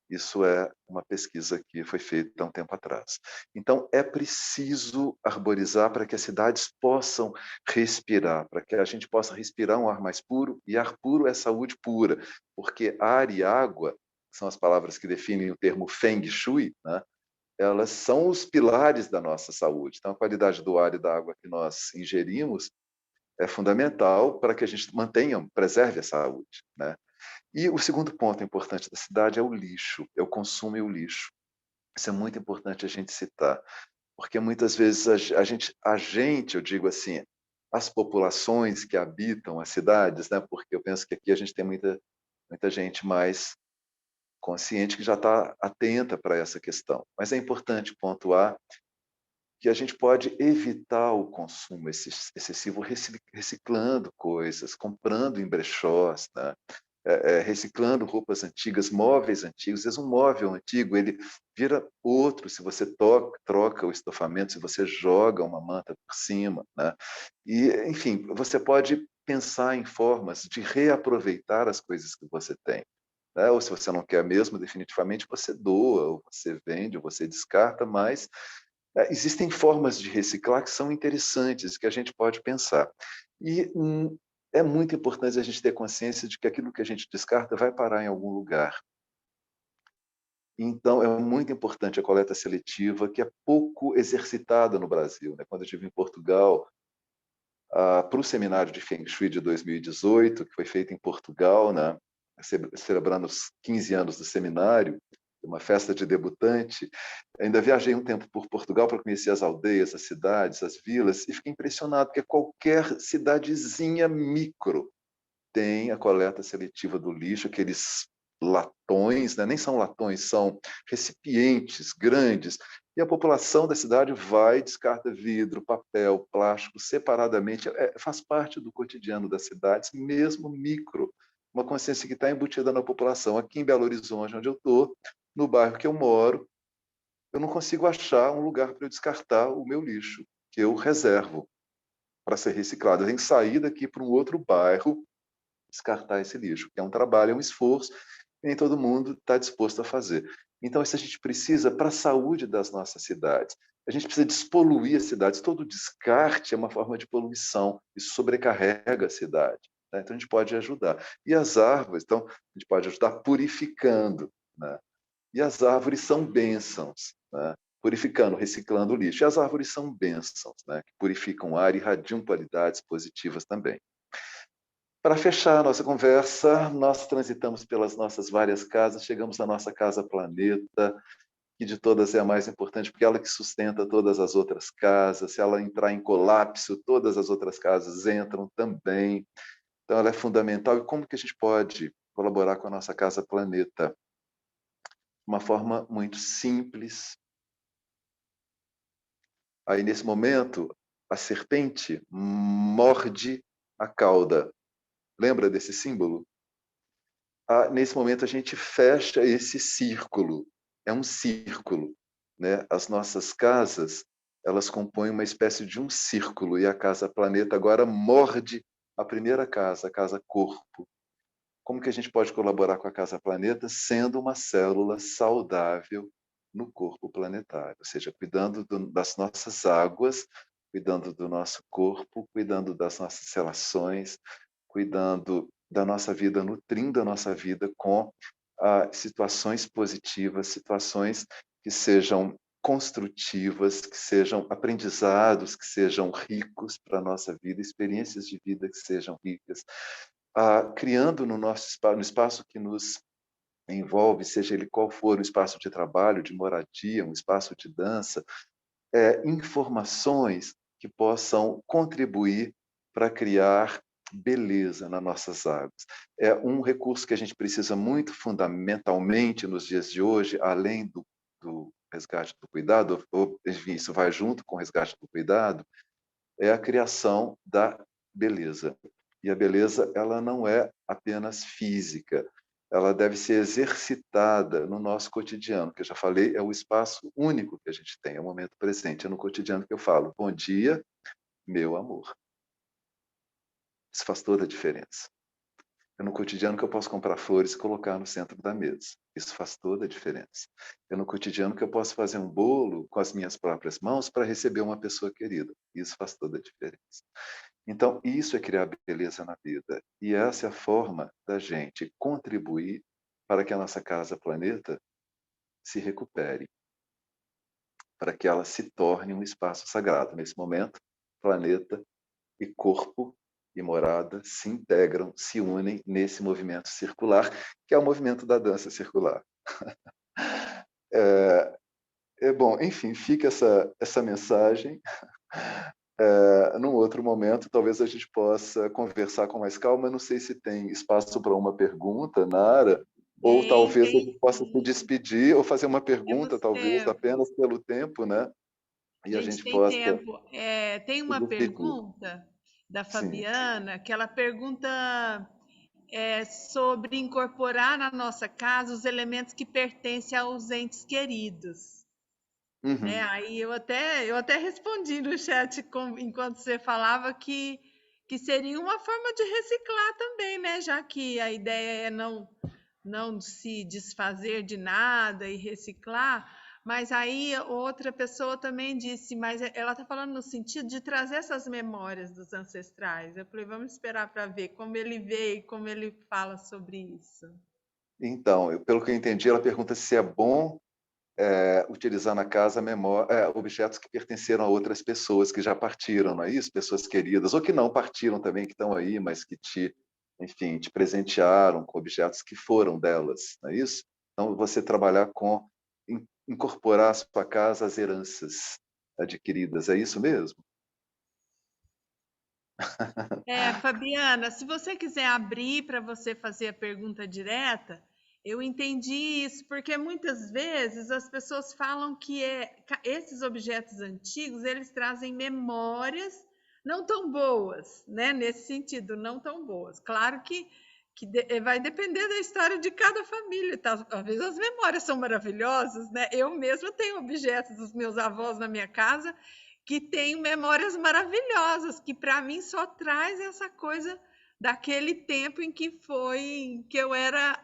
Isso é uma pesquisa que foi feita há um tempo atrás. Então, é preciso arborizar para que as cidades possam respirar, para que a gente possa respirar um ar mais puro, e ar puro é saúde pura, porque ar e água são as palavras que definem o termo Feng Shui, né? Elas são os pilares da nossa saúde. Então, a qualidade do ar e da água que nós ingerimos é fundamental para que a gente preserve a saúde, né? E o segundo ponto importante da cidade é o lixo, é o consumo e o lixo. Isso é muito importante a gente citar, porque muitas vezes a gente, eu digo assim, as populações que habitam as cidades, né? Porque eu penso que aqui a gente tem muita gente mais consciente que já está atenta para essa questão. Mas é importante pontuar que a gente pode evitar o consumo excessivo reciclando coisas, comprando em brechós, né? Reciclando roupas antigas, móveis antigos. Às vezes um móvel antigo ele vira outro se você troca o estofamento, se você joga uma manta por cima, né? E, enfim, você pode pensar em formas de reaproveitar as coisas que você tem, né? Ou se você não quer mesmo, definitivamente você doa, ou você vende, ou você descarta, mas existem formas de reciclar que são interessantes, que a gente pode pensar. E é muito importante a gente ter consciência de que aquilo que a gente descarta vai parar em algum lugar. Então, é muito importante a coleta seletiva, que é pouco exercitada no Brasil, né? Quando eu estive em Portugal, para o seminário de Feng Shui de 2018, que foi feito em Portugal, né? Celebrando os 15 anos do seminário, uma festa de debutante. Ainda viajei um tempo por Portugal para conhecer as aldeias, as cidades, as vilas, e fiquei impressionado, porque qualquer cidadezinha micro tem a coleta seletiva do lixo, aqueles latões, né? Nem são latões, são recipientes grandes, e a população da cidade vai, descarta vidro, papel, plástico, separadamente, faz parte do cotidiano das cidades, mesmo micro, uma consciência que está embutida na população. Aqui em Belo Horizonte, onde eu estou, no bairro que eu moro, eu não consigo achar um lugar para eu descartar o meu lixo, que eu reservo para ser reciclado. Eu tenho que sair daqui para um outro bairro descartar esse lixo, que é um trabalho, é um esforço, e nem todo mundo está disposto a fazer. Então, isso a gente precisa para a saúde das nossas cidades. A gente precisa despoluir as cidades. Todo descarte é uma forma de poluição. Isso sobrecarrega a cidade, né? Então, a gente pode ajudar. E as árvores, então, a gente pode ajudar purificando, né? E as árvores são bênçãos, né? Purificando, reciclando o lixo. E as árvores são bênçãos, né? Que purificam o ar e irradiam qualidades positivas também. Para fechar a nossa conversa, nós transitamos pelas nossas várias casas, chegamos à nossa casa planeta, que de todas é a mais importante, porque ela que sustenta todas as outras casas. Se ela entrar em colapso, todas as outras casas entram também. Então, ela é fundamental. E como que a gente pode colaborar com a nossa casa planeta? De uma forma muito simples. Aí, nesse momento, a serpente morde a cauda. Lembra desse símbolo? Nesse momento, a gente fecha esse círculo. É um círculo, né? As nossas casas, elas compõem uma espécie de um círculo, e a casa planeta agora morde a primeira casa, a casa corpo. Como que a gente pode colaborar com a casa planeta sendo uma célula saudável no corpo planetário? Ou seja, cuidando das nossas águas, cuidando do nosso corpo, cuidando das nossas relações, cuidando da nossa vida, nutrindo a nossa vida com situações positivas, situações que sejam construtivas, que sejam aprendizados, que sejam ricos para a nossa vida, experiências de vida que sejam ricas, criando no espaço que nos envolve, seja ele qual for, um espaço de trabalho, de moradia, um espaço de dança, informações que possam contribuir para criar beleza nas nossas águas. É um recurso que a gente precisa muito fundamentalmente nos dias de hoje, além do resgate do cuidado, ou enfim, isso vai junto com o resgate do cuidado, é a criação da beleza. E a beleza, ela não é apenas física, ela deve ser exercitada no nosso cotidiano, que eu já falei, é o espaço único que a gente tem, é o momento presente, é no cotidiano que eu falo, bom dia, meu amor. Isso faz toda a diferença. É no cotidiano que eu posso comprar flores e colocar no centro da mesa. Isso faz toda a diferença. É no cotidiano que eu posso fazer um bolo com as minhas próprias mãos para receber uma pessoa querida. Isso faz toda a diferença. Então, isso é criar beleza na vida. E essa é a forma da gente contribuir para que a nossa casa planeta se recupere, para que ela se torne um espaço sagrado. Nesse momento, planeta e corpo e morada se integram, se unem nesse movimento circular, que é o movimento da dança circular. Bom, enfim, fica essa mensagem. Num outro momento, talvez a gente possa conversar com mais calma. Não sei se tem espaço para uma pergunta, Nara, ou talvez a gente possa se despedir ou fazer uma pergunta, talvez, apenas pelo tempo, né? E a gente tem possa tempo. Tem uma se despedir. pergunta da Sim. Fabiana, que ela pergunta sobre incorporar na nossa casa os elementos que pertencem aos entes queridos. Uhum. Né? Aí eu até respondi no chat enquanto você falava que seria uma forma de reciclar também, né? Já que a ideia é não se desfazer de nada e reciclar, mas aí outra pessoa também disse, mas ela está falando no sentido de trazer essas memórias dos ancestrais. Eu falei, vamos esperar para ver como ele vê e como ele fala sobre isso. Então, pelo que eu entendi, ela pergunta se é bom utilizar na casa objetos que pertenceram a outras pessoas que já partiram, não é isso? Pessoas queridas, ou que não partiram também, que estão aí, mas que enfim, te presentearam com objetos que foram delas, não é isso? Então, você trabalhar com incorporar à sua casa as heranças adquiridas, é isso mesmo? Fabiana, se você quiser abrir para você fazer a pergunta direta, eu entendi isso, porque muitas vezes as pessoas falam que esses objetos antigos, eles trazem memórias não tão boas, né? Nesse sentido, não tão boas. Claro que vai depender da história de cada família, tá? Às vezes as memórias são maravilhosas, né? Eu mesma tenho objetos dos meus avós na minha casa que tenho memórias maravilhosas, que para mim só traz essa coisa daquele tempo em que eu era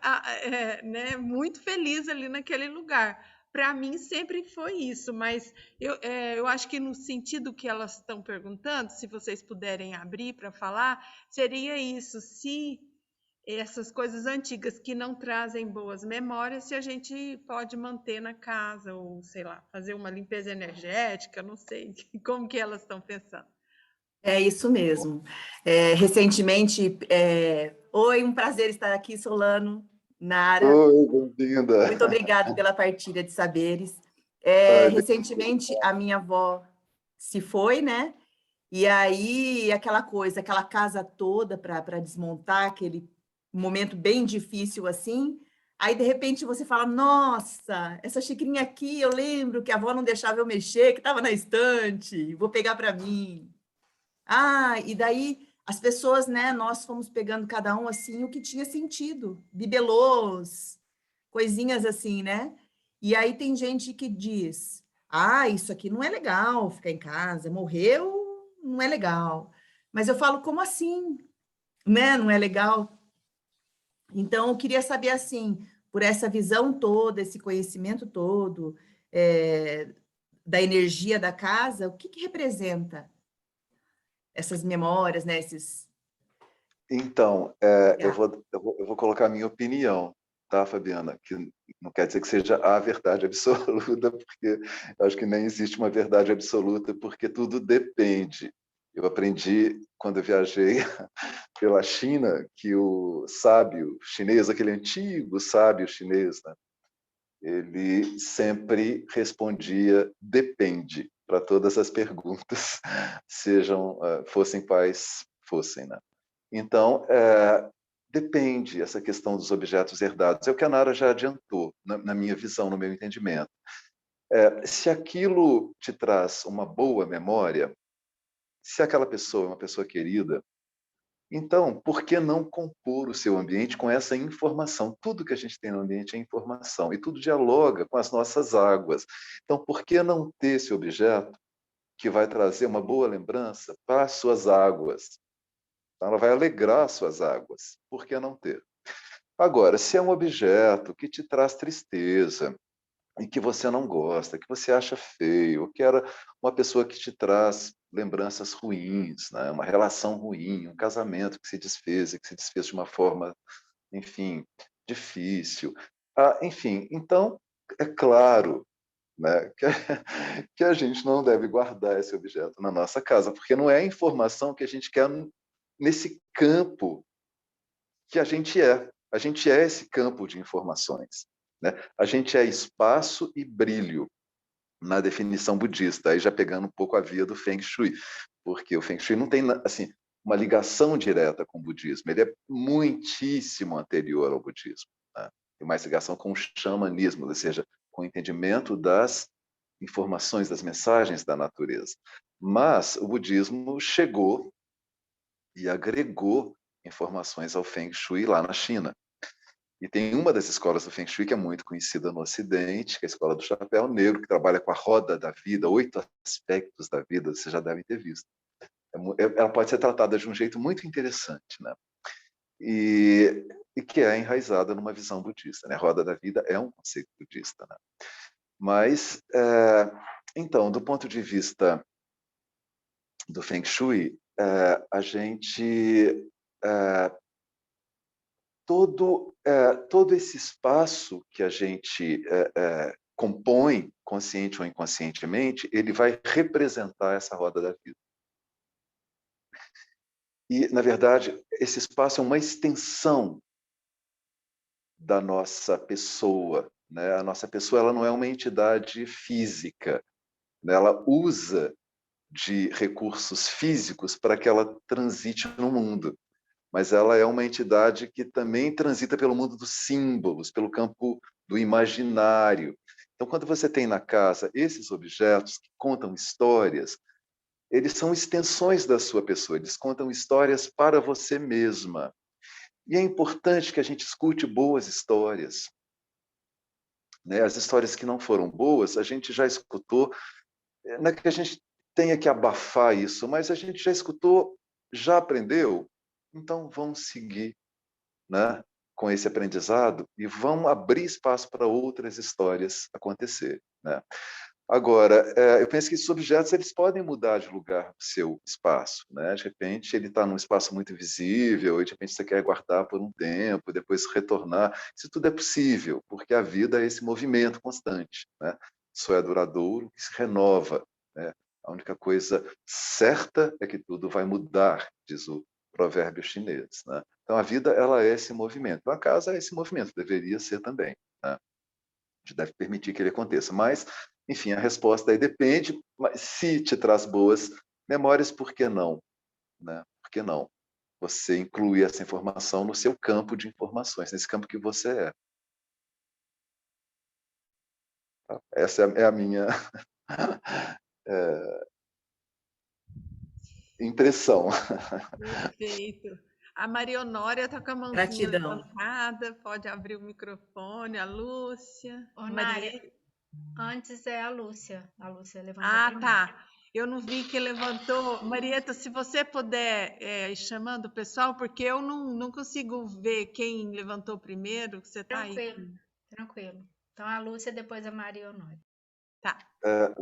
muito feliz ali naquele lugar. Para mim sempre foi isso, mas eu acho que no sentido que elas estão perguntando, se vocês puderem abrir para falar, seria isso, se essas coisas antigas que não trazem boas memórias, se a gente pode manter na casa, ou sei lá, fazer uma limpeza energética, não sei como que elas estão pensando. É isso mesmo. Recentemente, oi, um prazer estar aqui, Solano, Nara. Oi, bem-vinda. Muito obrigada pela partilha de saberes. Recentemente, a minha avó se foi, né? E aí, aquela coisa, aquela casa toda para desmontar, aquele momento bem difícil assim. Aí, de repente, você fala, nossa, essa xicrinha aqui, eu lembro que a avó não deixava eu mexer, que estava na estante, vou pegar para mim. Ah, e daí as pessoas, né, nós fomos pegando cada um assim o que tinha sentido, bibelôs, coisinhas assim, né? E aí tem gente que diz, ah, isso aqui não é legal, ficar em casa, morreu, não é legal. Mas eu falo, como assim? Né? Não é legal? Então, eu queria saber, assim, por essa visão toda, esse conhecimento todo, da energia da casa, o que representa essas memórias, né? Então, eu vou colocar a minha opinião, tá, Fabiana? Que não quer dizer que seja a verdade absoluta, porque eu acho que nem existe uma verdade absoluta, porque tudo depende. Eu aprendi, quando eu viajei pela China, que o sábio chinês, aquele antigo sábio chinês, né, ele sempre respondia depende para todas as perguntas, fossem quais fossem, né? Então, depende essa questão dos objetos herdados. É o que a Nara já adiantou, na minha visão, no meu entendimento. Se aquilo te traz uma boa memória, se aquela pessoa é uma pessoa querida, então, por que não compor o seu ambiente com essa informação? Tudo que a gente tem no ambiente é informação, e tudo dialoga com as nossas águas. Então, por que não ter esse objeto que vai trazer uma boa lembrança para as suas águas? Ela vai alegrar as suas águas. Por que não ter? Agora, se é um objeto que te traz tristeza, e que você não gosta, que você acha feio, que era uma pessoa que te traz lembranças ruins, né? Uma relação ruim, um casamento que se desfez e que se desfez de uma forma, enfim, difícil. Enfim, então, é claro, né, que a gente não deve guardar esse objeto na nossa casa, porque não é a informação que a gente quer nesse campo que a gente é. A gente é esse campo de informações, né? A gente é espaço e brilho, na definição budista, aí já pegando um pouco a via do Feng Shui, porque o Feng Shui não tem assim, uma ligação direta com o budismo, ele é muitíssimo anterior ao budismo, né? Tem mais ligação com o xamanismo, ou seja, com o entendimento das informações, das mensagens da natureza. Mas o budismo chegou e agregou informações ao Feng Shui lá na China. E tem uma das escolas do Feng Shui que é muito conhecida no Ocidente, que é a escola do chapéu negro, que trabalha com a roda da vida, 8 aspectos da vida, vocês já devem ter visto. Ela pode ser tratada de um jeito muito interessante, né? E que é enraizada numa visão budista, né? A roda da vida é um conceito budista, né? Mas, então, do ponto de vista do Feng Shui, a gente... todo esse espaço que a gente compõe, consciente ou inconscientemente, ele vai representar essa roda da vida. E, na verdade, esse espaço é uma extensão da nossa pessoa, né? A nossa pessoa, ela não é uma entidade física, né? Ela usa de recursos físicos para que ela transite no mundo. Mas ela é uma entidade que também transita pelo mundo dos símbolos, pelo campo do imaginário. Então, quando você tem na casa esses objetos que contam histórias, eles são extensões da sua pessoa, eles contam histórias para você mesma. E é importante que a gente escute boas histórias, né? As histórias que não foram boas, a gente já escutou, não é que a gente tenha que abafar isso, mas a gente já escutou, já aprendeu, então vamos seguir, né, com esse aprendizado e vamos abrir espaço para outras histórias acontecer, né? Agora, eu penso que esses objetos eles podem mudar de lugar no seu espaço, né? De repente ele está num espaço muito visível, e de repente você quer guardar por um tempo, depois retornar. Isso tudo é possível, porque a vida é esse movimento constante, né? Só é duradouro que se renova, né? A única coisa certa é que tudo vai mudar, diz o provérbio chinês, né? Então a vida ela é esse movimento. A casa é esse movimento, deveria ser também, né? A gente deve permitir que ele aconteça, mas enfim, a resposta aí depende, mas se te traz boas Memórias, por que não? Né? Por que não? Você inclui essa informação no seu campo de informações, nesse campo que você é. Tá? Essa é a minha impressão. Perfeito. A Maria Honória está com a mãozinha Gratidão. levantada, pode abrir o microfone. A Lúcia. Ô, Maria. Nária, antes é a Lúcia. A Lúcia levantou primeiro. Tá. Eu não vi que levantou. Marieta, se você puder ir chamando o pessoal, porque eu não consigo ver quem levantou primeiro, que você está aí. Tranquilo. Então, a Lúcia, depois a Maria Honória. Tá.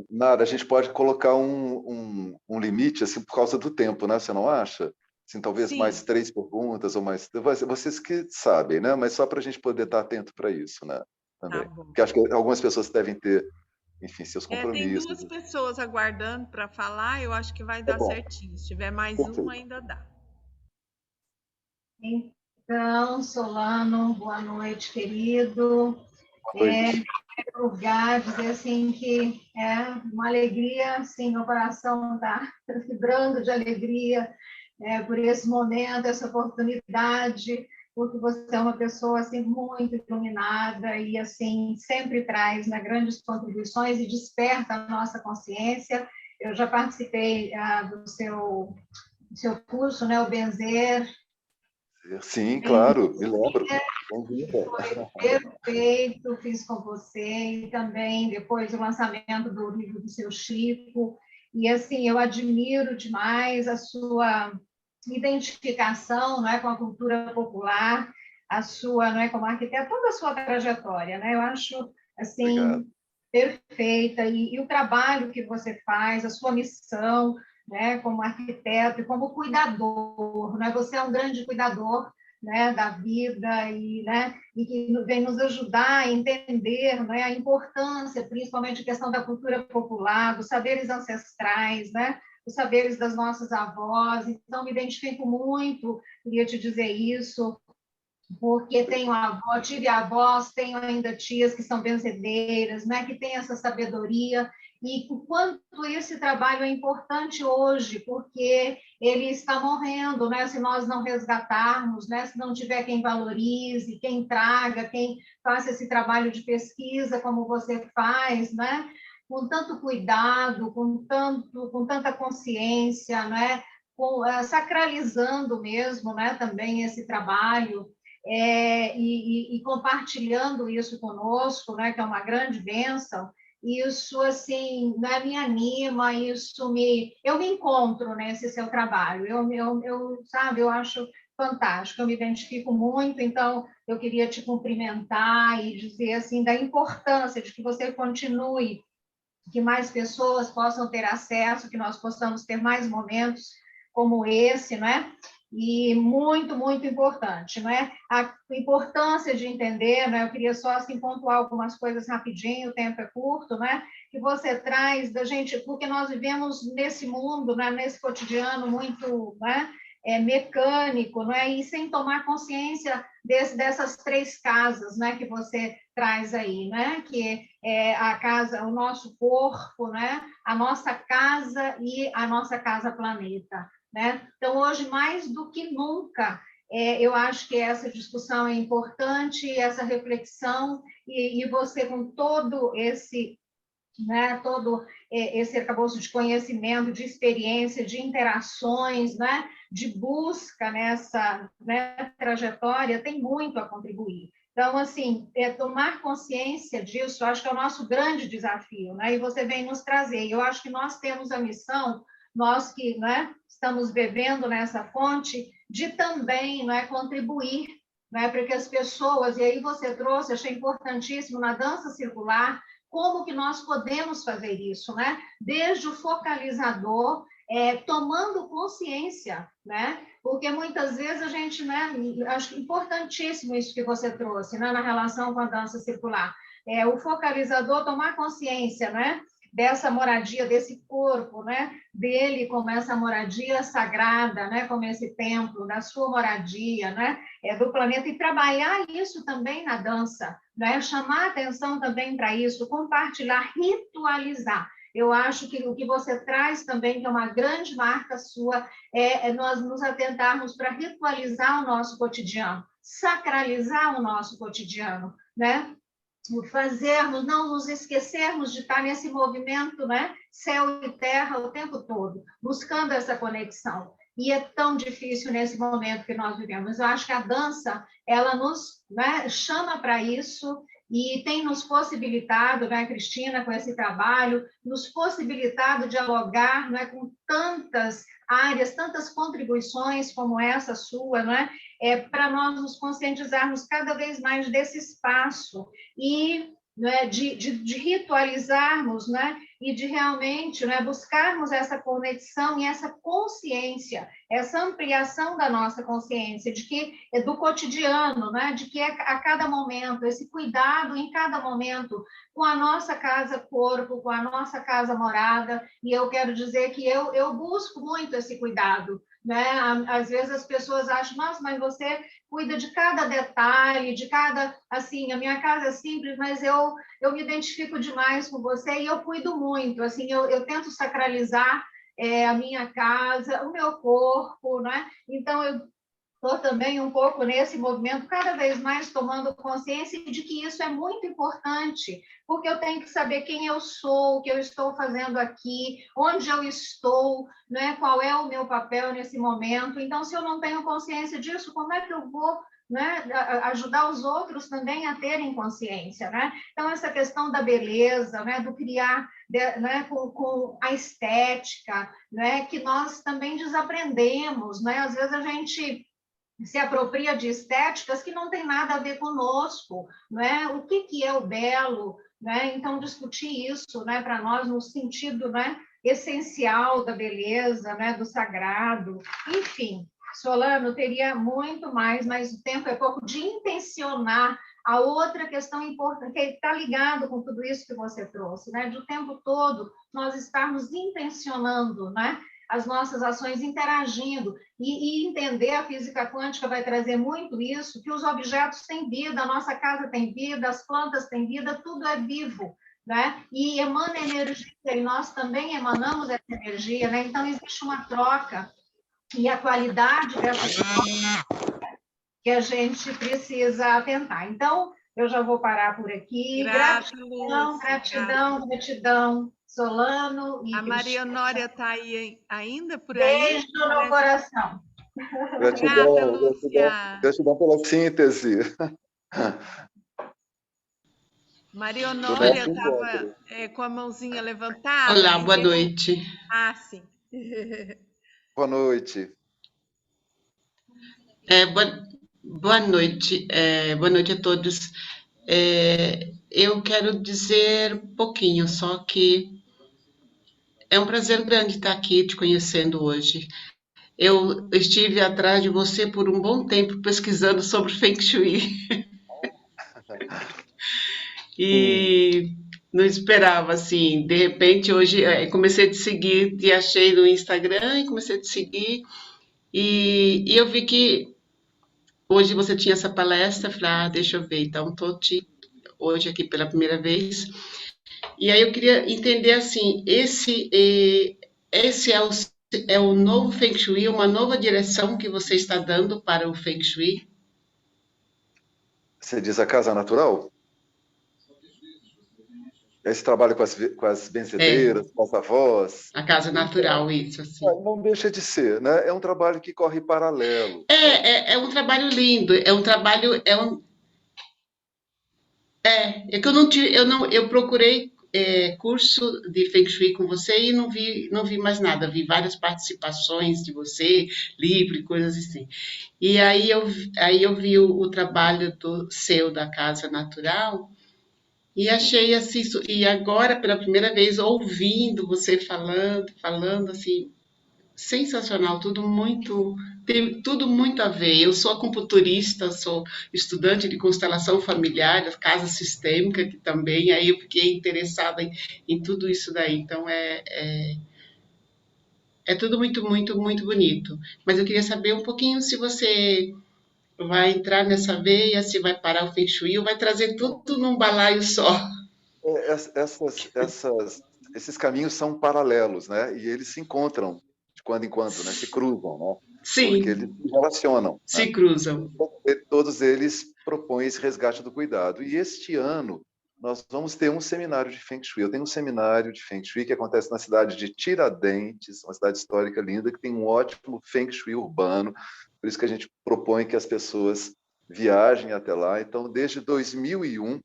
Nara, a gente pode colocar um limite assim, por causa do tempo, né? Você não acha? Assim, talvez Sim. mais 3 perguntas ou mais... Vocês que sabem, né? Mas só para a gente poder estar atento para isso, né? Também. Tá bom. Porque acho que algumas pessoas devem ter, enfim, seus Tem compromissos. 2 pessoas aguardando para falar, eu acho que vai dar certinho. Se tiver mais um, ainda dá. Então, Solano, boa noite, querido. Quero dizer assim que é uma alegria, assim, meu coração está vibrando de alegria por esse momento, essa oportunidade, porque você é uma pessoa assim muito iluminada e assim sempre traz, né, grandes contribuições e desperta a nossa consciência. Eu já participei do seu curso, né, o Benzer. Sim, claro, me lembro. Foi perfeito, fiz com você, e também depois o lançamento do livro do seu Chico. E, assim, eu admiro demais a sua identificação, não é, com a cultura popular, a sua, não é, como arquiteta, toda a sua trajetória, né? Eu acho, assim, Obrigado. Perfeita. E o trabalho que você faz, a sua missão, né, como arquiteto e como cuidador, né? Você é um grande cuidador, né, da vida e, né, e que vem nos ajudar a entender, né, a importância, principalmente a questão da cultura popular, dos saberes ancestrais, né, os saberes das nossas avós. Então, me identifico muito, queria te dizer isso, porque tenho avó, tive avós, tenho ainda tias que são benzedeiras, né, que têm essa sabedoria, e o quanto esse trabalho é importante hoje, porque ele está morrendo, né, se nós não resgatarmos, né, se não tiver quem valorize, quem traga, quem faça esse trabalho de pesquisa como você faz, né, com tanto cuidado, com tanta consciência, né, sacralizando mesmo, né, também esse trabalho, e compartilhando isso conosco, né, que é uma grande bênção. Isso, assim, né, me anima, eu me encontro nesse seu trabalho, sabe, eu acho fantástico, eu me identifico muito, então eu queria te cumprimentar e dizer, assim, da importância de que você continue, que mais pessoas possam ter acesso, que nós possamos ter mais momentos como esse, não é? E muito, muito importante, não é? A importância de entender, né? Eu queria só assim pontuar algumas coisas rapidinho, o tempo é curto, né? Que você traz da gente, porque nós vivemos nesse mundo, né? Nesse cotidiano muito, né? Mecânico, né? E sem tomar consciência dessas 3 casas, né? Que você traz aí, né? Que é a casa, o nosso corpo, né? A nossa casa e a nossa casa planeta. Né? Então, hoje, mais do que nunca, eu acho que essa discussão é importante, essa reflexão, e você com todo esse, né, todo esse arcabouço de conhecimento, de experiência, de interações, né, de busca nessa, né, trajetória, tem muito a contribuir. Então, assim, tomar consciência disso, acho que é o nosso grande desafio, né? E você vem nos trazer. Eu acho que nós temos a missão, nós que, né, estamos bebendo nessa fonte, de também, né, contribuir, né, para que as pessoas, e aí você trouxe, achei importantíssimo, na dança circular, como que nós podemos fazer isso, né? Desde o focalizador, tomando consciência, né? Porque muitas vezes a gente, né, acho importantíssimo isso que você trouxe, né, na relação com a dança circular. O focalizador tomar consciência, né, dessa moradia, desse corpo, né, dele como essa moradia sagrada, né, como esse templo, da sua moradia, né, do planeta, e trabalhar isso também na dança, né, chamar atenção também para isso, compartilhar, ritualizar. Eu acho que o que você traz também, que é uma grande marca sua, é nós nos atentarmos para ritualizar o nosso cotidiano, sacralizar o nosso cotidiano, né? Fazermos, não nos esquecermos de estar nesse movimento, né? Céu e terra o tempo todo, buscando essa conexão. E é tão difícil nesse momento que nós vivemos. Eu acho que a dança, ela nos, né, chama para isso e tem nos possibilitado, né, Cristina, com esse trabalho, nos possibilitado dialogar, né, com tantas áreas, tantas contribuições como essa sua, né, para nós nos conscientizarmos cada vez mais desse espaço e, né, de ritualizarmos, né, e de realmente, né, buscarmos essa conexão e essa consciência, essa ampliação da nossa consciência, de que é do cotidiano, né, de que é a cada momento, esse cuidado em cada momento, com a nossa casa-corpo, com a nossa casa-morada, e eu quero dizer que eu busco muito esse cuidado, né? Às vezes as pessoas acham, nossa, mas você cuida de cada detalhe, de cada, assim, a minha casa é simples, mas eu me identifico demais com você e eu cuido muito, assim, eu tento sacralizar a minha casa, o meu corpo, né? Então, eu estou também um pouco nesse movimento, cada vez mais tomando consciência de que isso é muito importante, porque eu tenho que saber quem eu sou, o que eu estou fazendo aqui, onde eu estou, né? Qual é o meu papel nesse momento. Então, se eu não tenho consciência disso, como é que eu vou, né, ajudar os outros também a terem consciência, né? Então, essa questão da beleza, né, do criar, né, com a estética, né, que nós também desaprendemos, né? Às vezes a gente se apropria de estéticas que não tem nada a ver conosco, né? O que é o belo, né? Então, discutir isso, né, para nós, no sentido, né, essencial da beleza, né, do sagrado, enfim. Solano, teria muito mais, mas o tempo é pouco, de intencionar a outra questão importante, que está ligado com tudo isso que você trouxe, né? De o tempo todo nós estarmos intencionando, né, as nossas ações, interagindo, e entender, a física quântica vai trazer muito isso, que os objetos têm vida, a nossa casa tem vida, as plantas têm vida, tudo é vivo, né? E emana energia, e nós também emanamos essa energia, né? Então, existe uma troca, e a qualidade dessa troca que a gente precisa atentar. Então, eu já vou parar por aqui. Gratidão, gratidão, gratidão. Solano e a Maria Cristina. Honória está aí ainda por aí? Beijo no coração. Gratidão, Lúcia. gratidão pela síntese. Maria Honória estava com a mãozinha levantada. Olá, boa noite. Ah, sim. Boa noite. Boa noite. Boa noite a todos. Eu quero dizer um pouquinho, só que é um prazer grande estar aqui te conhecendo hoje. Eu estive atrás de você por um bom tempo pesquisando sobre Feng Shui. E não esperava, assim, de repente hoje comecei a te seguir, te achei no Instagram e comecei a te seguir. E eu vi que hoje você tinha essa palestra, falei, deixa eu ver, então estou hoje aqui pela primeira vez. E aí eu queria entender, assim, esse é o novo Feng Shui, uma nova direção que você está dando para o Feng Shui? Você diz a casa natural? Esse trabalho com as benzedeiras, com as avós. A casa natural, isso. Assim. Não deixa de ser, né? É um trabalho que corre paralelo. É um trabalho lindo, é um trabalho... É que eu procurei curso de Feng Shui com você e não vi mais nada. Vi várias participações de você, livro e coisas assim. E aí eu vi o trabalho seu da Casa Natural e achei assim, e agora pela primeira vez ouvindo você falando assim, sensacional, tem tudo muito a ver. Eu sou acupunturista, sou estudante de constelação familiar, casa sistêmica, que também, aí eu fiquei interessada em tudo isso daí. Então, é tudo muito, muito, muito bonito. Mas eu queria saber um pouquinho se você vai entrar nessa veia, se vai parar o Feng Shui ou vai trazer tudo num balaio só. esses caminhos são paralelos, né? E eles se encontram de quando em quando, né? Se cruzam, né? Sim. Porque eles se relacionam. Se né? cruzam. Todos eles propõem esse resgate do cuidado. E este ano nós vamos ter um seminário de Feng Shui. Eu tenho um seminário de Feng Shui que acontece na cidade de Tiradentes, uma cidade histórica linda, que tem um ótimo Feng Shui urbano. Por isso que a gente propõe que as pessoas viajem até lá. Então, desde 2001,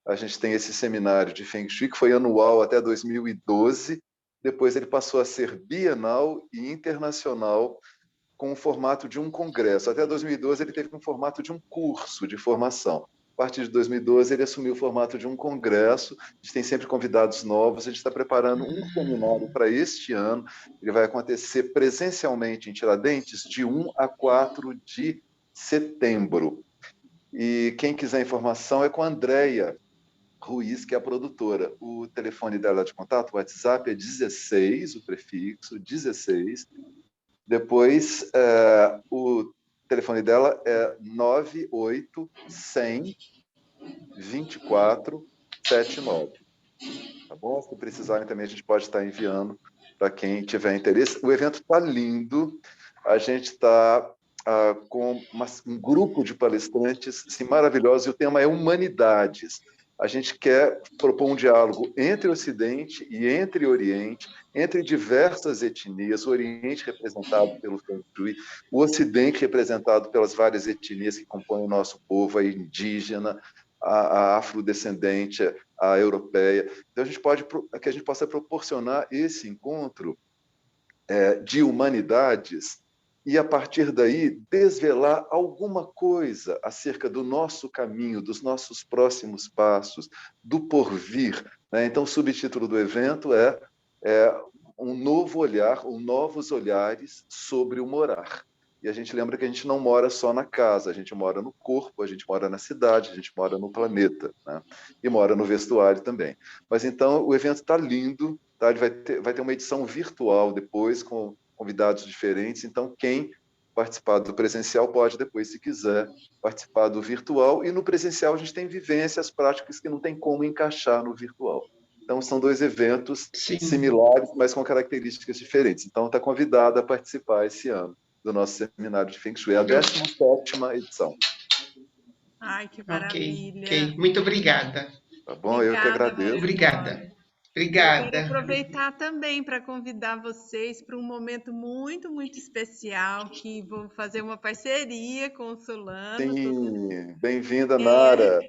a gente tem esse seminário de Feng Shui, que foi anual até 2012. Depois ele passou a ser bienal e internacional, com o formato de um congresso. Até 2012 ele teve um formato de um curso de formação. A partir de 2012 ele assumiu o formato de um congresso. A gente tem sempre convidados novos. A gente está preparando um seminário para este ano. Ele vai acontecer presencialmente em Tiradentes de 1 a 4 de setembro. E quem quiser informação é com a Andréia Ruiz, que é a produtora. O telefone dela de contato, o WhatsApp, é 16, o prefixo, 16. Depois, o telefone dela é 98-100-2479. Tá bom? Se precisarem também, a gente pode estar enviando para quem tiver interesse. O evento está lindo. A gente está com um grupo de palestrantes assim, maravilhosos, e o tema é Humanidades. A gente quer propor um diálogo entre Ocidente e entre Oriente, entre diversas etnias, o Oriente representado pelo Feng Shui, o Ocidente representado pelas várias etnias que compõem o nosso povo, a indígena, a afrodescendente, a europeia. Então, que a gente possa proporcionar esse encontro de humanidades e, a partir daí, desvelar alguma coisa acerca do nosso caminho, dos nossos próximos passos, do porvir. Né? Então, o subtítulo do evento é um novo olhar, ou novos olhares sobre o morar. E a gente lembra que a gente não mora só na casa, a gente mora no corpo, a gente mora na cidade, a gente mora no planeta, né? E mora no vestuário também. Mas, então, o evento está lindo, tá? Ele vai ter uma edição virtual depois, com convidados diferentes. Então, quem participar do presencial pode depois, se quiser, participar do virtual. E no presencial a gente tem vivências práticas que não tem como encaixar no virtual. Então, são dois eventos similares, mas com características diferentes. Então, está convidado a participar esse ano do nosso seminário de Feng Shui. É a 17ª edição. Ai, que maravilha. Ok. Muito obrigada. Tá bom? Eu que agradeço. Obrigada. Eu quero Obrigada. aproveitar também para convidar vocês para um momento muito, muito especial, que vou fazer uma parceria com o Solano. Sim, bem-vinda, Nara.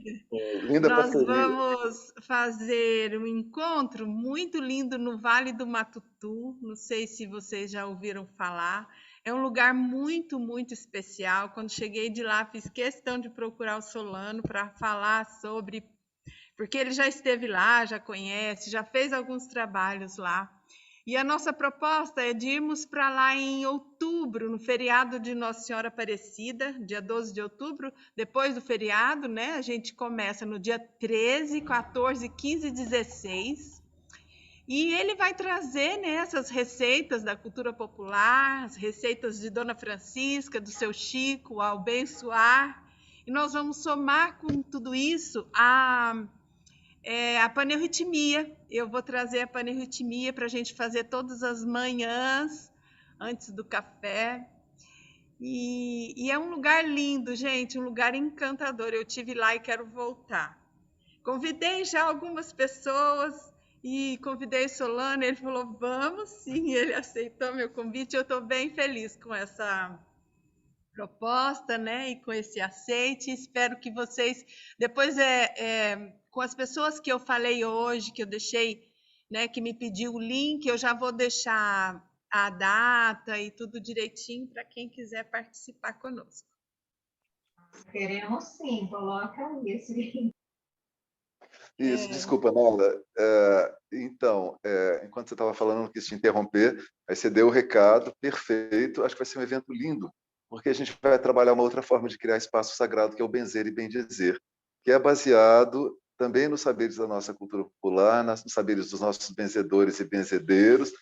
Linda Nós parceria. vamos fazer um encontro muito lindo no Vale do Matutu. Não sei se vocês já ouviram falar. É um lugar muito, muito especial. Quando cheguei de lá, fiz questão de procurar o Solano para falar sobre... Porque ele já esteve lá, já conhece, já fez alguns trabalhos lá. E a nossa proposta é de irmos para lá em outubro, no feriado de Nossa Senhora Aparecida, dia 12 de outubro, depois do feriado, né? A gente começa no dia 13, 14, 15 e 16. E ele vai trazer, né, essas receitas da cultura popular, as receitas de Dona Francisca, do seu Chico, ao abençoar. E nós vamos somar com tudo isso a paneuritmia. Eu vou trazer a paneuritmia para a gente fazer todas as manhãs, antes do café. E é um lugar lindo, gente, um lugar encantador. Eu tive lá e quero voltar. Convidei já algumas pessoas e convidei Solano, ele falou, vamos sim, ele aceitou meu convite. Eu estou bem feliz com essa proposta, né, e com esse aceite. Espero que vocês, depois com as pessoas que eu falei hoje, que eu deixei, né, que me pediu o link, eu já vou deixar a data e tudo direitinho para quem quiser participar conosco. Queremos sim, coloca aí esse link. Isso, desculpa, Nala. Então, enquanto você estava falando, não quis te interromper, aí você deu o recado, perfeito. Acho que vai ser um evento lindo, porque a gente vai trabalhar uma outra forma de criar espaço sagrado, que é o benzer e bendizer, que é baseado também nos saberes da nossa cultura popular, nos saberes dos nossos benzedores e benzedeiros.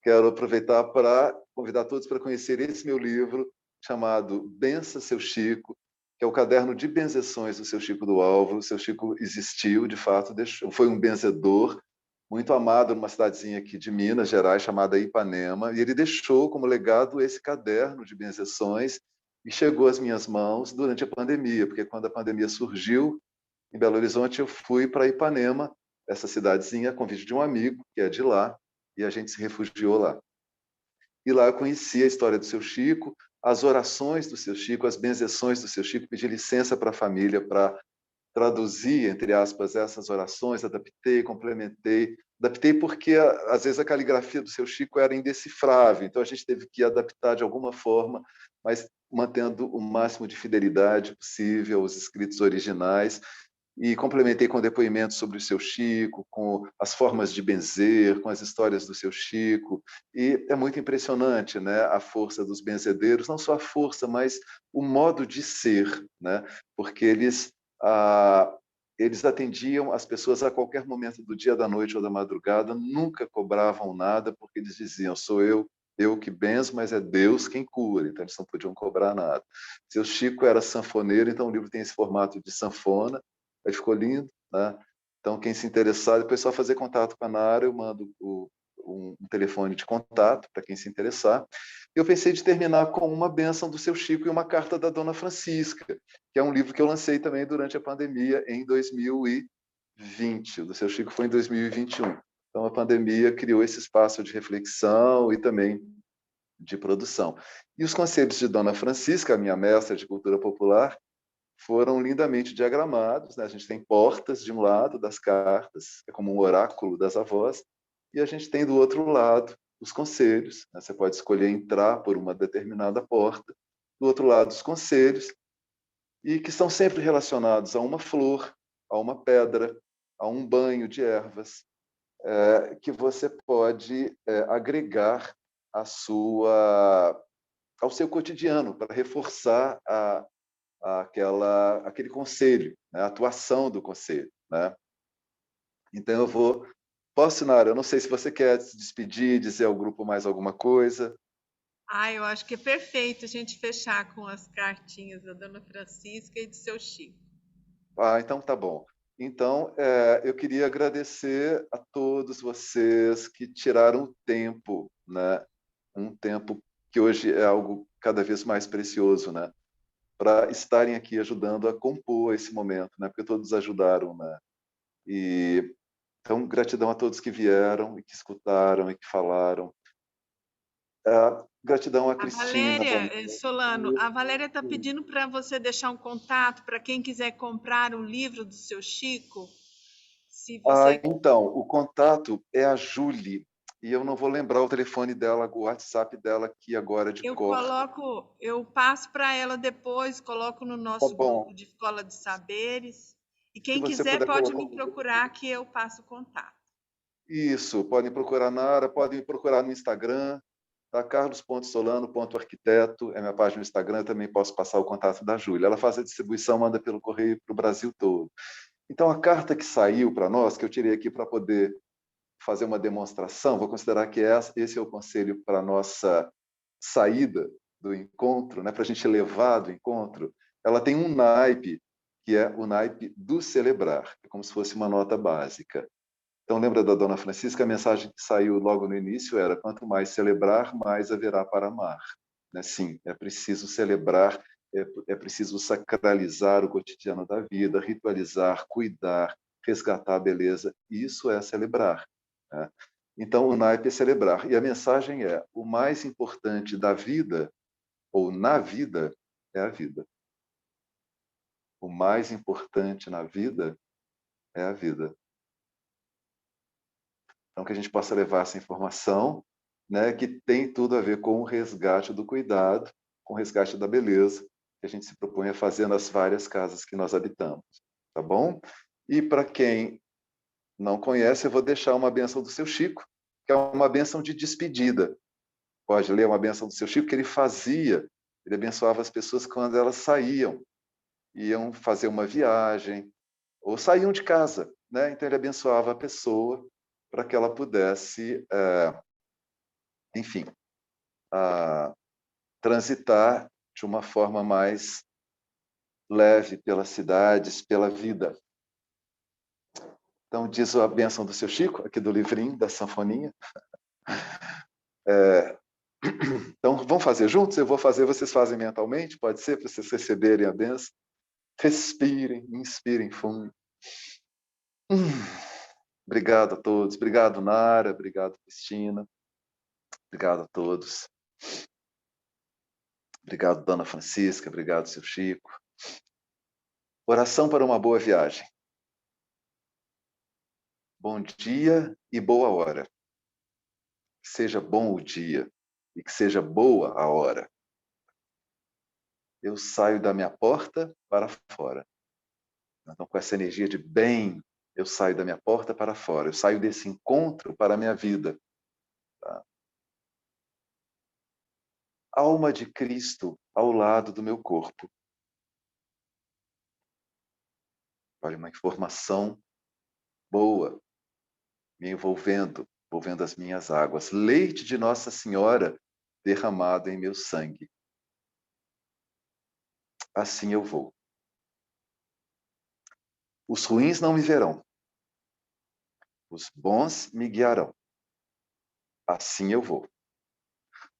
Quero aproveitar para convidar todos para conhecer esse meu livro, chamado Bença Seu Chico, que é o caderno de benzeções do seu Chico do Alvo. O seu Chico existiu, de fato, foi um benzedor, muito amado numa cidadezinha aqui de Minas Gerais, chamada Ipanema, e ele deixou como legado esse caderno de benzeções e chegou às minhas mãos durante a pandemia, porque quando a pandemia surgiu em Belo Horizonte, eu fui para Ipanema, essa cidadezinha, a convite de um amigo, que é de lá, e a gente se refugiou lá. E lá eu conheci a história do seu Chico, as orações do seu Chico, as benzeções do seu Chico, pedi licença para a família para traduzir, entre aspas, essas orações, adaptei, complementei. Adaptei porque, às vezes, a caligrafia do seu Chico era indecifrável, então a gente teve que adaptar de alguma forma, mas mantendo o máximo de fidelidade possível aos escritos originais, e complementei com depoimentos sobre o seu Chico, com as formas de benzer, com as histórias do seu Chico, e é muito impressionante, né, a força dos benzedeiros, não só a força, mas o modo de ser, né, porque eles atendiam as pessoas a qualquer momento do dia, da noite ou da madrugada, nunca cobravam nada, porque eles diziam, sou eu que benzo, mas é Deus quem cura, então eles não podiam cobrar nada. Seu Chico era sanfoneiro, então o livro tem esse formato de sanfona, aí ficou lindo, né? Então, quem se interessar, depois é só fazer contato com a Nara, eu mando um telefone de contato para quem se interessar. Eu pensei de terminar com uma bênção do seu Chico e uma carta da Dona Francisca, que é um livro que eu lancei também durante a pandemia em 2020. O do seu Chico foi em 2021. Então, a pandemia criou esse espaço de reflexão e também de produção. E os conselhos de Dona Francisca, a minha mestra de cultura popular, foram lindamente diagramados, né? A gente tem portas de um lado das cartas, é como um oráculo das avós, e a gente tem do outro lado os conselhos, né? Você pode escolher entrar por uma determinada porta, do outro lado os conselhos, e que estão sempre relacionados a uma flor, a uma pedra, a um banho de ervas, que você pode agregar ao seu cotidiano, para reforçar aquele conselho, né? A atuação do conselho, né? Então posso, Nara, eu não sei se você quer se despedir, dizer ao grupo mais alguma coisa. Eu acho que é perfeito a gente fechar com as cartinhas da Dona Francisca e do seu Chico. Então tá bom. Então, eu queria agradecer a todos vocês que tiraram o tempo, né? Um tempo que hoje é algo cada vez mais precioso, né? Para estarem aqui ajudando a compor esse momento, né? Porque todos ajudaram, né? Então, gratidão a todos que vieram e que escutaram e que falaram. Gratidão a Cristina. Valéria, Solano, a Valéria está pedindo para você deixar um contato para quem quiser comprar o livro do seu Chico. Se você... Então, o contato é a Julie, e eu não vou lembrar o telefone dela, o WhatsApp dela aqui agora de cor. Eu passo para ela depois, coloco no nosso grupo de Escola de Saberes. E quem quiser pode me procurar que eu passo o contato. Isso, podem procurar a Nara, podem me procurar no Instagram, tá? carlos.solano.arquiteto, é minha página no Instagram, eu também posso passar o contato da Júlia. Ela faz a distribuição, manda pelo correio para o Brasil todo. Então, a carta que saiu para nós, que eu tirei aqui para poder fazer uma demonstração, vou considerar que esse é o conselho para a nossa saída do encontro, né? Para a gente levar do encontro, ela tem um naipe, que é o naipe do celebrar, é como se fosse uma nota básica. Então, lembra da Dona Francisca? A mensagem que saiu logo no início era: quanto mais celebrar, mais haverá para amar. Né? Sim, é preciso celebrar, é preciso sacralizar o cotidiano da vida, ritualizar, cuidar, resgatar a beleza. Isso é celebrar. Né? Então, o naipe é celebrar. E a mensagem é: o mais importante da vida, ou na vida, é a vida. O mais importante na vida é a vida. Então, que a gente possa levar essa informação, né, que tem tudo a ver com o resgate do cuidado, com o resgate da beleza, que a gente se propõe a fazer nas várias casas que nós habitamos. Tá bom? E para quem não conhece, eu vou deixar uma bênção do seu Chico, que é uma bênção de despedida. Pode ler uma bênção do seu Chico que ele abençoava as pessoas quando elas saíam, iam fazer uma viagem, ou saíam de casa, né? Então ele abençoava a pessoa para que ela pudesse, enfim, transitar de uma forma mais leve pelas cidades, pela vida. Então, diz a bênção do seu Chico, aqui do livrinho, da sanfoninha. Então, vamos fazer juntos? Eu vou fazer, vocês fazem mentalmente, pode ser, para vocês receberem a bênção. Respirem, inspirem fundo. Obrigado a todos. Obrigado, Nara. Obrigado, Cristina. Obrigado a todos. Obrigado, Dona Francisca. Obrigado, seu Chico. Oração para uma boa viagem. Bom dia e boa hora. Que seja bom o dia e que seja boa a hora. Eu saio da minha porta para fora. Então, com essa energia de bem, eu saio da minha porta para fora. Eu saio desse encontro para a minha vida. Tá? Alma de Cristo ao lado do meu corpo. Olha, uma informação boa me envolvendo as minhas águas. Leite de Nossa Senhora derramado em meu sangue. Assim eu vou. Os ruins não me verão. Os bons me guiarão. Assim eu vou.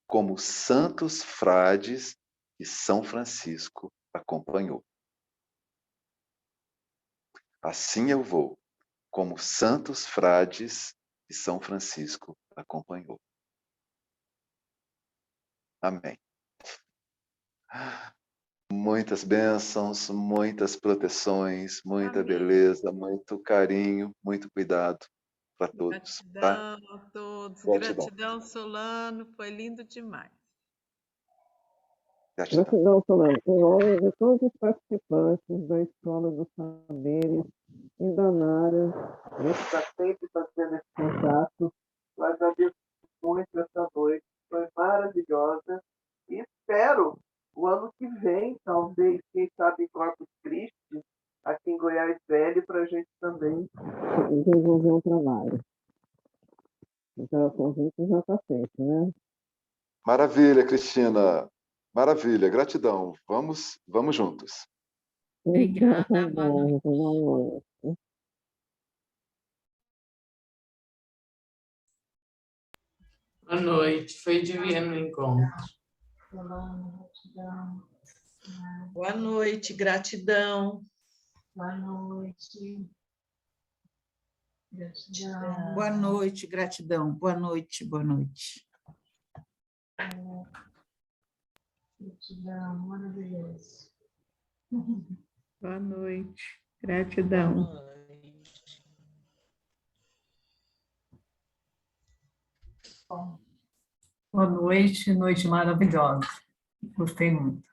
Como santos frades que São Francisco acompanhou. Assim eu vou, como santos frades que São Francisco acompanhou. Amém. Muitas bênçãos, muitas proteções, muita Amém. beleza, muito carinho, muito cuidado para todos. Tá? Gratidão a todos. Gratidão. Gratidão, Solano. Foi lindo demais. Gratidão. Gratidão, Solano. Em nome de todos os participantes da Escola dos Saberes e da Nara, a gente está sempre fazendo esse contato. Eu agradeço muito essa noite, foi maravilhosa. E espero o ano que vem, talvez, quem sabe, em Corpus Christi, aqui em Goiás Velho, para a gente também desenvolver um trabalho. Então, o convite já está feito, né? Maravilha, Cristina. Maravilha, gratidão. Vamos juntos. Obrigada, boa noite. Boa noite, foi divino o encontro. Boa noite, gratidão. Boa noite. Gratidão. Boa noite, gratidão. Boa noite, boa noite. Gratidão, maravilhoso. Boa noite. Gratidão. Boa noite, noite maravilhosa. Gostei muito.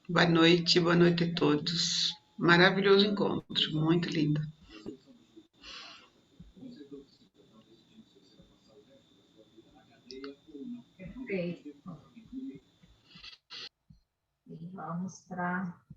Boa noite a todos. Maravilhoso encontro, muito lindo. Perfeito. Vamos para